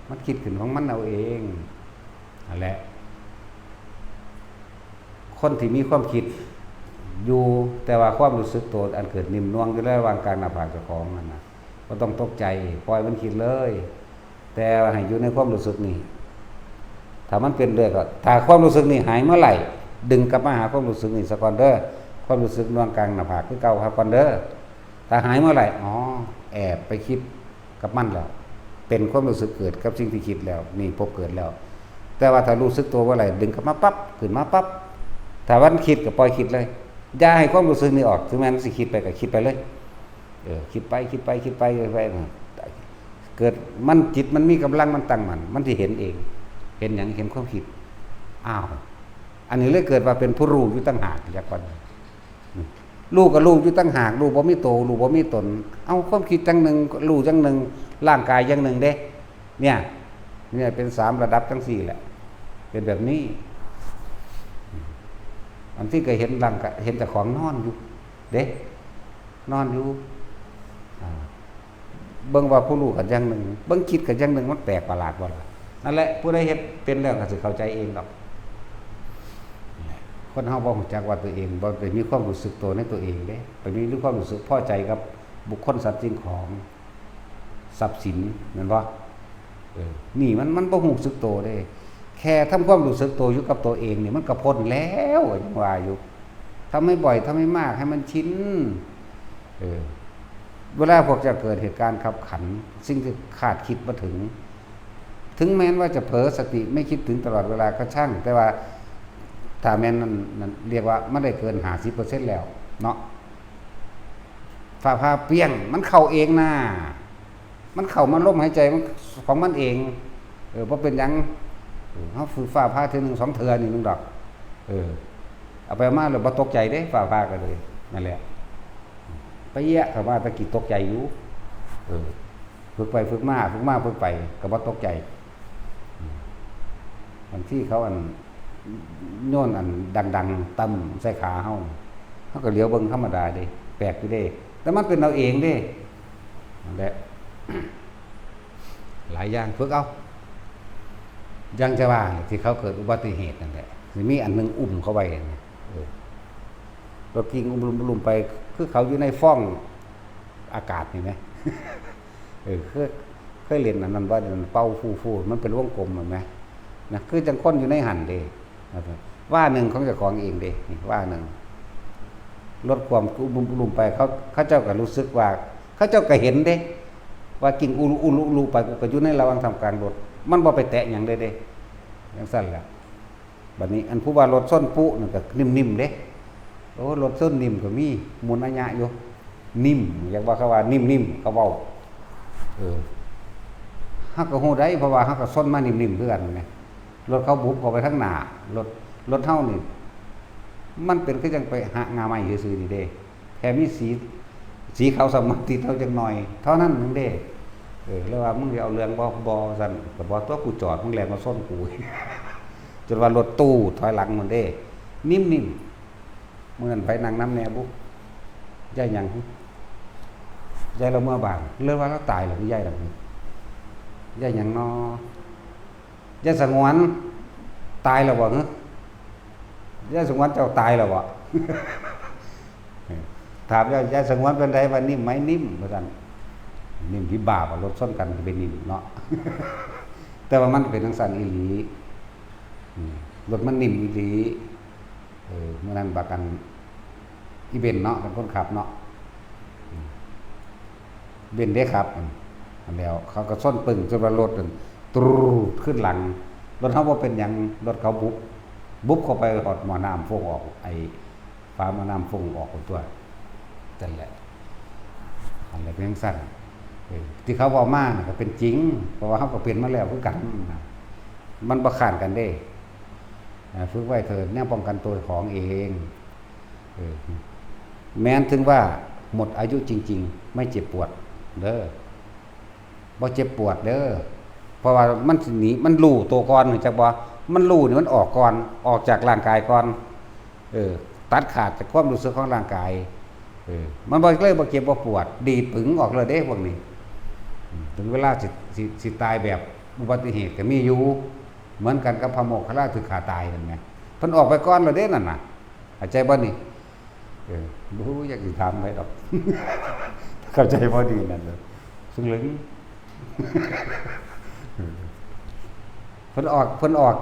มันคิดขึ้นของมันเอาเองนั่นแหละคนที่มีความคิดอยู่แต่ว่าความรู้สึกตัวอันเกิดนิ่มนวลอยู่ระหว่างกลางหน้าผากเจ้าของนั่นน่ะบ่ต้องตกใจปล่อยมันคิดเลยแต่ให้อยู่ในความรู้สึกนี้ถ้ามันเป็นเรื่อยก็ถ้าความรู้สึกนี้หายเมื่อไหร่ดึงกลับมาหาความรู้สึกนี้ซะก่อนเด้อความรู้สึกนวลกลางหน้าผากคือเก่าครับก่อนเด้อถ้าหายเมื่อไหร่แอบไปคิดกับมันแล้วเป็นความรู้สึกเกิดกับสิ่งที่คิดแล้วนี่พบเกิดแล้วแต่ว่าถ้ารู้สึกตัวเมื่อไหร่ดึงกลับมาปั๊บขึ้นมาปั๊บถ้าวันคิดก็ปล่อยคิดเลยอย่าให้ความรู้สึกนี้ออกถึงแม้มันสิคิดไปก็คิดไปเลยคิดไปเกิดมันจิตมันมีกำลังมันตั้งมันที่เห็นเองเห็นอย่างเห็นความคิดอันนี้เลยเกิดว่าเป็นผู้รู้อยู่ตั้งหากจากวันรู้กับรู้อยู่ตั้งหากรู้บ่มีโตรู้บ่มีตนเอาความคิดจังหนึ่งรู้จังหนึ่งร่างกายจังหนึ่งเด้เนี่ยเป็น3ระดับจัง4แหละเป็นแบบนี้อันที่เคยเห็นร่างกายเห็นแต่ของนอนอยู่เด้นอนอยู่เบิ่งว่าผู้รู้กันจังหนึ่งเบิ่งคิดกันจังหนึ่งมันแปลกประหลาดบ่ล่ะ นั่นแหละผู้ใดเฮ็ดเป็นแล้วก็สิเข้าใจเองดอกคนเฮาบ่รู้จักว่าตัวเองบ่ได้มีความรู้สึกตัวในตัวเองเด้ไปมีความรู้สึกพอใจกับบุคคลสัตว์สิ่งของทรัพย์สินแม่นบ่นี่มันบ่รู้สึกตัวเด้แค่ทำความรู้สึกตัวอยู่กับตัวเองนี่มันก็พ้นแล้วยังว่าอยู่ทำให้บ่อยทำให้มากให้มันชินเวลาพวกจะเกิดเหตุการณ์ขับขันสิ่งที่คาดคิดบ่ถึงแม้นว่าจะเผลอสติไม่คิดถึงตลอดเวลาก็ช่างแต่ว่าถ้าแม้นนั่นเรียกว่ามันได้เกิน 50% แล้วเนาะฟ้าผ่าเปรี้ยงมันเข้าเองนะมันเข้ามันลมหายใจมันของมันเองบ่เป็นหยังเฮาฝึกฟ้าผ่าเทื่อนึง2เทื่อนี่นึงดอกเอาไปมาแล้วบ่ตกใจเด้ฟ้าผ่าก็เลยนั่นแหละไปแยะเข้ามาตะกี้ตกใจอยู่ฝึกไปฝึกมาฝึกไปก็บ่ตกใจบางที่เขาโยนดังๆต่ำใส่ขาเฮาก็เหลียวเบิ่งธรรมดาเด้แปลกอยู่เด้แต่มันเป็นเราเองเด้นั่นแหละหลายอย่างฝึกเอายังจะว่าที่เขาเกิดอุบัติเหตุนั่นแหละสิมีอันนึงอุ้มเขาไว้รถกิ้งอุ้มไปคือเขาอยู่ในฟ้องอากาศนี่มั้ยเคยเล่นอันนั้นว่ามันเป่าฟูๆมันเป็นวงกลมเหมือนมั้ยนะคือจังคนอยู่ในหั่นเด้ว่าหนึ่งของเจ้าของเองเด้นี่ว่าหนึ่งลดความอุ้มไปเขาเจ้าก็รู้สึกว่าเขาเจ้าก็เห็นเด้ว่ากิ่งอุไปก็อยู่ในระหว่างทำการรถมันบ่ไปแตะหยังเด้จังซั่นแหละบัดนี้อันผู้ว่ารถส้นปุนั่นก็นิ่มๆเด้โอ้รถส้นนิ่มก็มีมูลอัญญะอยู่นิ่มอยากว่าเขาว่านิ่มๆเขาเว้าเฮาก็ฮู้ได้เพราะว่าเฮาก็ส้นมานิ่มๆคือกันแหมรถเขาบุบเข้าไปข้างหน้ารถเฮานี่มันเป็นคือจังไปหางาไม้ซื่อๆนี่เด้แค่มีสีขาวสมัติเท่าจังหน่อยเท่านั้นนึงเด้แล้วว่ามึงสิเอาเรื่องบ่ซั่นก็บ่ตัวกูจอดมึงแลมาส้นกูจนว่ารถตู้ถอยหลังมันเด้นิ่มๆมื้อนั้นไปนั่งน้ำแน่บุยายหยังยายเราเมื่อบางเรื่องว่าเราตายแล้วยายดอกนี้ยายหยังน้อยายสงวนตายแล้วบ่ฮะยายสงวนเจ้าตายแล้วบ่ถามยายสงวนเป็นไดว่านิ่มไหมนิ่มว่าซั่นนิ่มที่บาปรถส้นกันเป็นนิ่มเนาะแต่ว่ามันเป็นจังซั่นอีหลีรถมันนิ่มอีหลีเมื่อนั้นบักกันอีเบนเนาะเป็นคนขับเนาะเบนได้ครับอันแล้วเขาก็ส้นปึ้งจนว่ารถตรูขึ้นหลังรถเฮาบ่เป็นหยังรถเขาบุบเข้าไปหอดหม้อน้ำฟงออกไอ้ฝาหม้อน้ำฟงออกตัวนั่นแหละอันแหละเป็นจังซั่นที่เขาเว้ามาก็เป็นจริงเพราะว่าเฮาก็เป็นมาแล้วคือกันมันบ่ค้านกันเด้ฝึกไว้เถิดแนวป้องกันตัวของเองแม้นถึงว่าหมดอายุจริงๆไม่เจ็บปวดเด้อบ่เจ็บปวดเด้อเพราะว่ามันสิหนีมันรู้ตัวก่อนจักบ่มันรู้นี่มันออกก่อนออกจากร่างกายก่อนตัดขาดจากความรู้สึกของร่างกายมันบ่เลยบ่เจ็บบ่ปวดดีดปึงออกเลยเด้พวกนี้ถึงเวลาสิตายแบบอุบัติเหตุก็มีอยู่เหมือนกันกับพระโมคคัลลาถึกขาตายนั่นแหมเพิ่นออกไปก่อนแล้วเด้นั่นน่ะเข้าใจบ่นี่บ่อยากสิถามไว้ดอกเข้าใจบ่ดีนั่นเด้อซึ่งลึงเพิ่นออก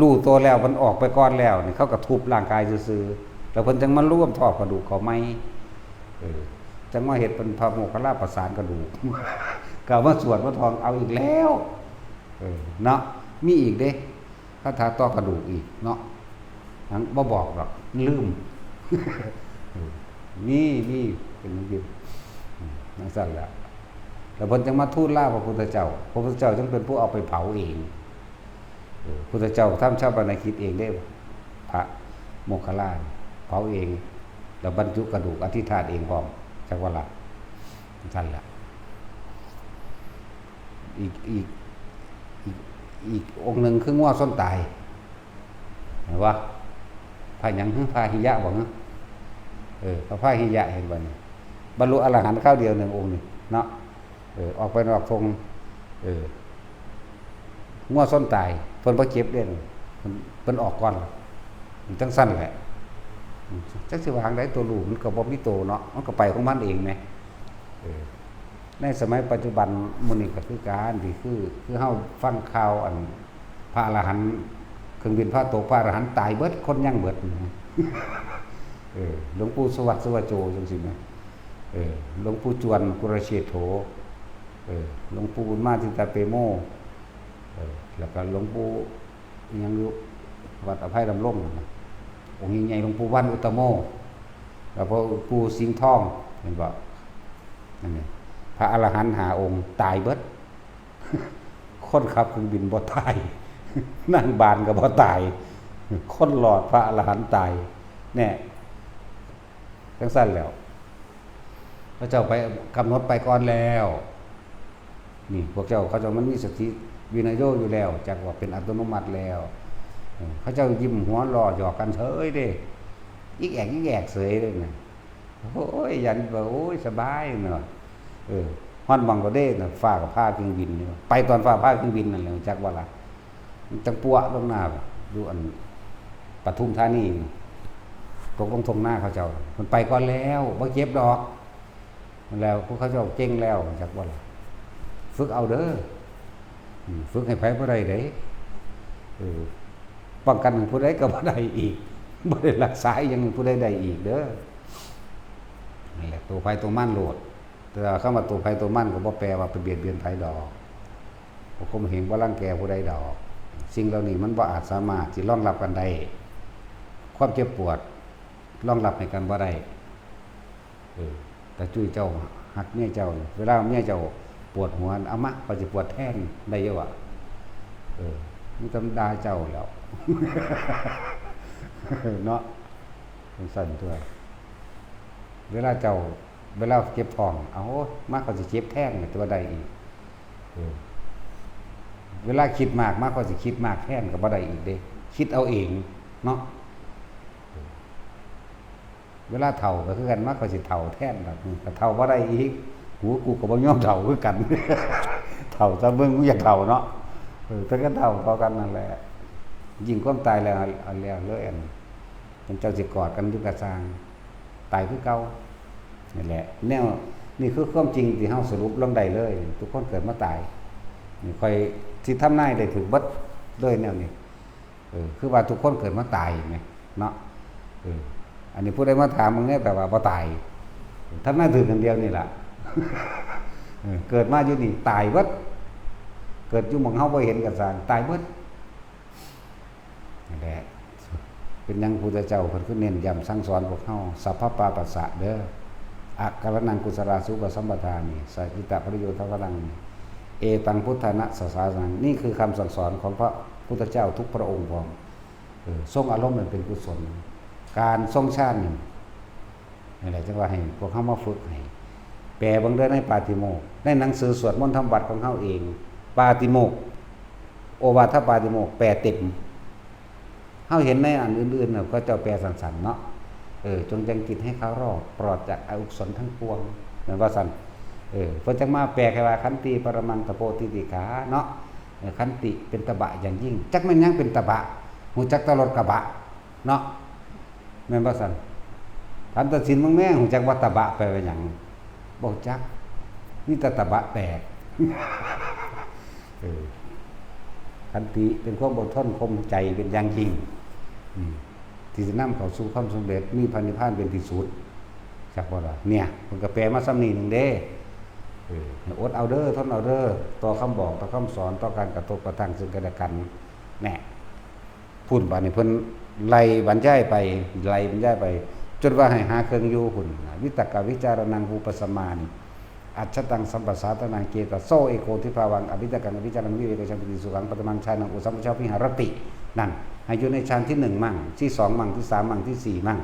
รู้ตัวแล้วเพิ่นออกไปก่อนแล้วนี่เขาก็ทุบร่างกายซื่อๆแล้วเพิ่นจังมาร่วมทอดกระดูกเขาไหมจังว่าเฮ็ดเป็นพระโมคคัลลาประสานกระดูกก็มาสวดมาทองเอาอีกแล้วเนาะมีอีกเด้คาถาต่อกระดูกอีกเนาะทั้งบ่บอกหรอกลืมนี่เป็นจริงนั่นสั่นแหละแล้วเพิ่นจังมาทูลลาพระพุทธเจ้าพระพุทธเจ้าจึงเป็นผู้เอาไปเผาเองพุทธเจ้าทำชาวบ้านคิดเองได้พระโมคคัลลาเผาเองแล้วบรรจุกระดูกอธิษฐานเองพร้อมจักว่าล่ะสั่นแหละอีกองค์หนึ่งคือง้อส้นตายเห็นว่าพายังพาหิยะบอกนะเขาพาหิยะเห็นบ่นี่บรรลุอรหันต์ข้าวเดียวหนึ่งองค์นี่เนาะออกไปนอกทง งัวส้นตายเพิ่นบ่เจ็บเด้เพิ่นออกก่อนมันจังซั่นแหละจักสิวางได้ตัวลูกมันก็บ่มีโตเนาะมันก็ไปของมันเองแหมในสมัยปัจจุบันมื้อนี้ก็คือการที่คือเฮาฟังข่าวอันพระอรหันต์เครื่องบินพระตกพระอรหันต์ตายเบิดคนยังเบิดหลวงปู่สวัสดิ์สวโจจังซี่แหมหลวงปู่จวนกุรเชโถหลวงปู่บุญมาทิตาเปโมแล้วก็หลวงปู่ยังอยู่วัดอภัยดำรงองค์ใหญ่หลวงปู่วันอุตตโมแล้วพอปู่สิงห์ทองเห็นบ่นั่นนี่พระอรหันต์5องค์ตายเบิดคนขับเครื่องบินบ่ตายนั่งบานก็บ่ตายคนหลอดพระอรหันต์ตายแน่จังซั่นแล้วพระเจ้าไปกำหนดไปก่อนแล้วนี่พวกเจ้าเขาเจ้ามันมีสติวินัยโยอยู่แล้วจักว่าเป็นอัตโนมัติแล้วเขาเจ้ายิ้มหัวรอหยอกกันเฉยเด้ยิ่งแอกเฉยเลยนะโอ้ยยันว่าโอ้ยสบายเนาะฮ้อนบังก็เด้น่ะฟ้ากับผ้าเครื่องบินนี่ไปตอนฟ้าผ้าเครื่องบินนั่นแหละจักว่าล่ะจังปัวลงหน้าดูอันปทุมธานีตกลงทงหน้าเขาเจ้ามันไปก่อนแล้วบ่เจ็บดอกแล้วพวกเขาเจ้าเก่งแล้วจักว่าล่ะฝึกเอาเด้อฝึกให้ไผบ่ได้เด้ป้องกันผู้ใดก็บ่ได้อีกบ่ได้รักษาอย่างผู้ใดได้อีกเด้อนี่แหละตัวไผตัวมันโลดแต่คำว่าตัวไผตัวมันก็บ่แปลว่าไปเบียดเบียนไผดอกบ่คมเหงบ่รังแกผู้ใดดอกสิ่งเหล่านี้มันบ่อาจสามารถสิรองรับกันได้ความเจ็บปวดรองรับให้กันบ่ได้แต่จุ้ยเจ้าหักเมียเจ้าเวลาเมียเจ้าปวดหัวเอามาก็สิปวดแทนได้เยอะอ่ะมีธรรมดาเจ้าแล้วเนาะมันสั่นด้วยเวลาเจ้าเวลาเจ็บท้องเอามากก็สิเจ็บแทนตัวใดอีกเวลาคิดมากมากก็สิคิดมากแทนก็บ่ได้อีกเด้คิดเอาเองเนาะเวลาเฒ่าก็คือกันมากก็สิเฒ่าแทนแบบนี้ก็เฒ่าบ่ได้อีกหูกูก็บ่ยอมเฒ่าคือกันเฒ่าซะเบิ่งกูอยากเฒ่าเนาะแต่ก็เฒ่าพอกันนั่นแหละยิ่งความตายแล้วเอาแล้วเลยเป็นเจ้าสิกอดกันอยู่กะสร้างตายคือเก่านี่แหละแนวนี่คือความจริงที่เฮาสรุปลงได้เลยทุกคนเกิดมาตายนี่ค่อยสิทำนายได้ถึงเบิดเลยแนวนี้คือว่าทุกคนเกิดมาตายแม่เนาะอันนี้ผู้ใดมาถามมึงเนี่ยแปลว่าบ่ตายทำหน้าถือกันเดียวนี่ล่ะเกิดมาอยู่นี่ตายเบิดเกิดอยู่หม่องเฮาบ่เห็นกันซางตายเบิดนั่นแหละเป็นยังพุทธเจ้าเพิ่นคือเน้นย้ำสั่งสอนพวกเฮาสัพพปาปัสสะเด้ออักขรนังกุศลาสุปสัมปทานิสัจจิตะปริโยทวรังเอตังพุทธนะสสาสังนี่คือคำสั่งสอนของพระพุทธเจ้าทุกพระองค์พร้อมทรงอารมณ์นั้นเป็นกุศลการทรงชาตินี่แหละจังว่าให้พวกเฮามาฝึกให้แปลบางเรื่องในปาติโมกข์ในหนังสือสวดมนต์ทำวัดของเฮาเองปาติโมกข์โอวาทปาติโมกข์แปลเต็มเฮาเห็นในอันอื่นๆน่ะก็เจ้าแปลสั้นๆเนาะจงยังจิตให้เขารอดปลอดจากอกุศลทั้งปวงเหมือนว่าซั่นเพิ่นจังมาแปลแค่ว่าขันติปรมังตโปติติขาเนาะขันติเป็นตบะอย่างยิ่งจักแม่นยังเป็นตบะฮู้จักตลอดกะบะเนาะแม่นบ่ซั่นท่านตัดสินมึงแม่ฮู้จักว่าตบะแปลว่าหยังบ่จักนี่ตบะแปลกขันติเป็นความอดทนข่มใจเป็นอย่างยิ่งที่จะนำเข้าสู่ความสำเร็จมีพระนิพพานเป็นที่สุดจักบ่ล่ะเนี่ยเพิ่นก็แปลมาซ้ำนี้นึงเด้อดเอาเด้อทนเอาเด้อต่อคำบอกต่อคำสอนต่อการกระทบกระทั่งซึ่งกันและกันแน่พูดบัดนี้เพิ่นไล่บรรยายไปจนว่าให้หาเครื่องอยู่พุ่นวิตกวิจารณังภูปสมานิอัจฉตังสัมปสาตนังเกตโสเอโกทิภาวังอภิตกังวิจารังวิเวกชังปิติสุขังปัตตมังชานังอุสัมปชาวิหารตินั่นให้อยู่ในชั้นที่1มั่งที่2มั่งที่3มั่งที่4มั่ง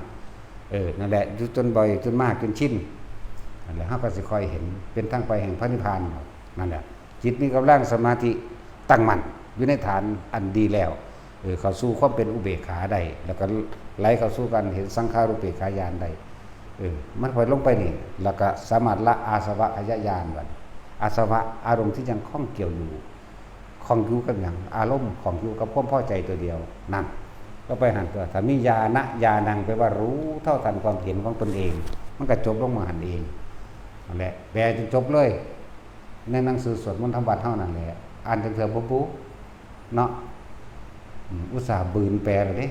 นั่นแหละจนบ่อยจนมากจนชินนั่นแหละเฮาก็สิค่อยเห็นเป็นทางไปแห่งพระนิพพานนั่นแหละจิตมีกำลังสมาธิตั้งมั่นอยู่ในฐานอันดีแล้วเข้าสู่ความเป็นอุเบกขาได้แล้วก็ไหลเข้าสู่การเห็นสังขารุปเบกขายานได้มันพอลงไปนี่แล้วก็สามารถละอาสวะขยะยานบัดอาสวะอารมณ์ที่ยังคล้องเกี่ยวอยู่ค ของอยู่กับหยังอารมณ์ของอยู่กับความพอใจตัวเดียวนั่นก็ไปหันตัวถ้ามีญาณะญาณังแปลว่ารู้เท่าทันความเห็นของตนเอง มันก็จบลงมาหันเองนั่นแหละแปลจนจบเลยในหนังสือสวดมนต์ทำวัดเท่านั้นแหละอ่านจังเถื่อบ่ปุ๊เนาะอุตส่าห์บืนแปลเลยเด้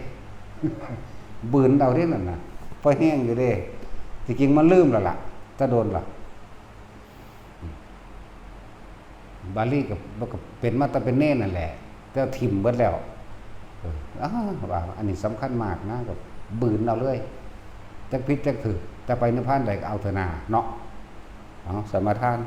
บืนเอาเด้นั่นน่ะพอแห้งอยู่เด้จริงๆมันลืมแล้วล่ะถ้าโดนล่ะบาลีก็เป็นมาแต่เป็นเน่นนั่นแหละแต่ทิ่มเบิดแล้วว่าอันนี้สำคัญมากนะก็บืนเอาเลยจักพิษจักถือแต่ไปนิพพานได้ก็เอาเถอะนาเนาะเอาสมาทาน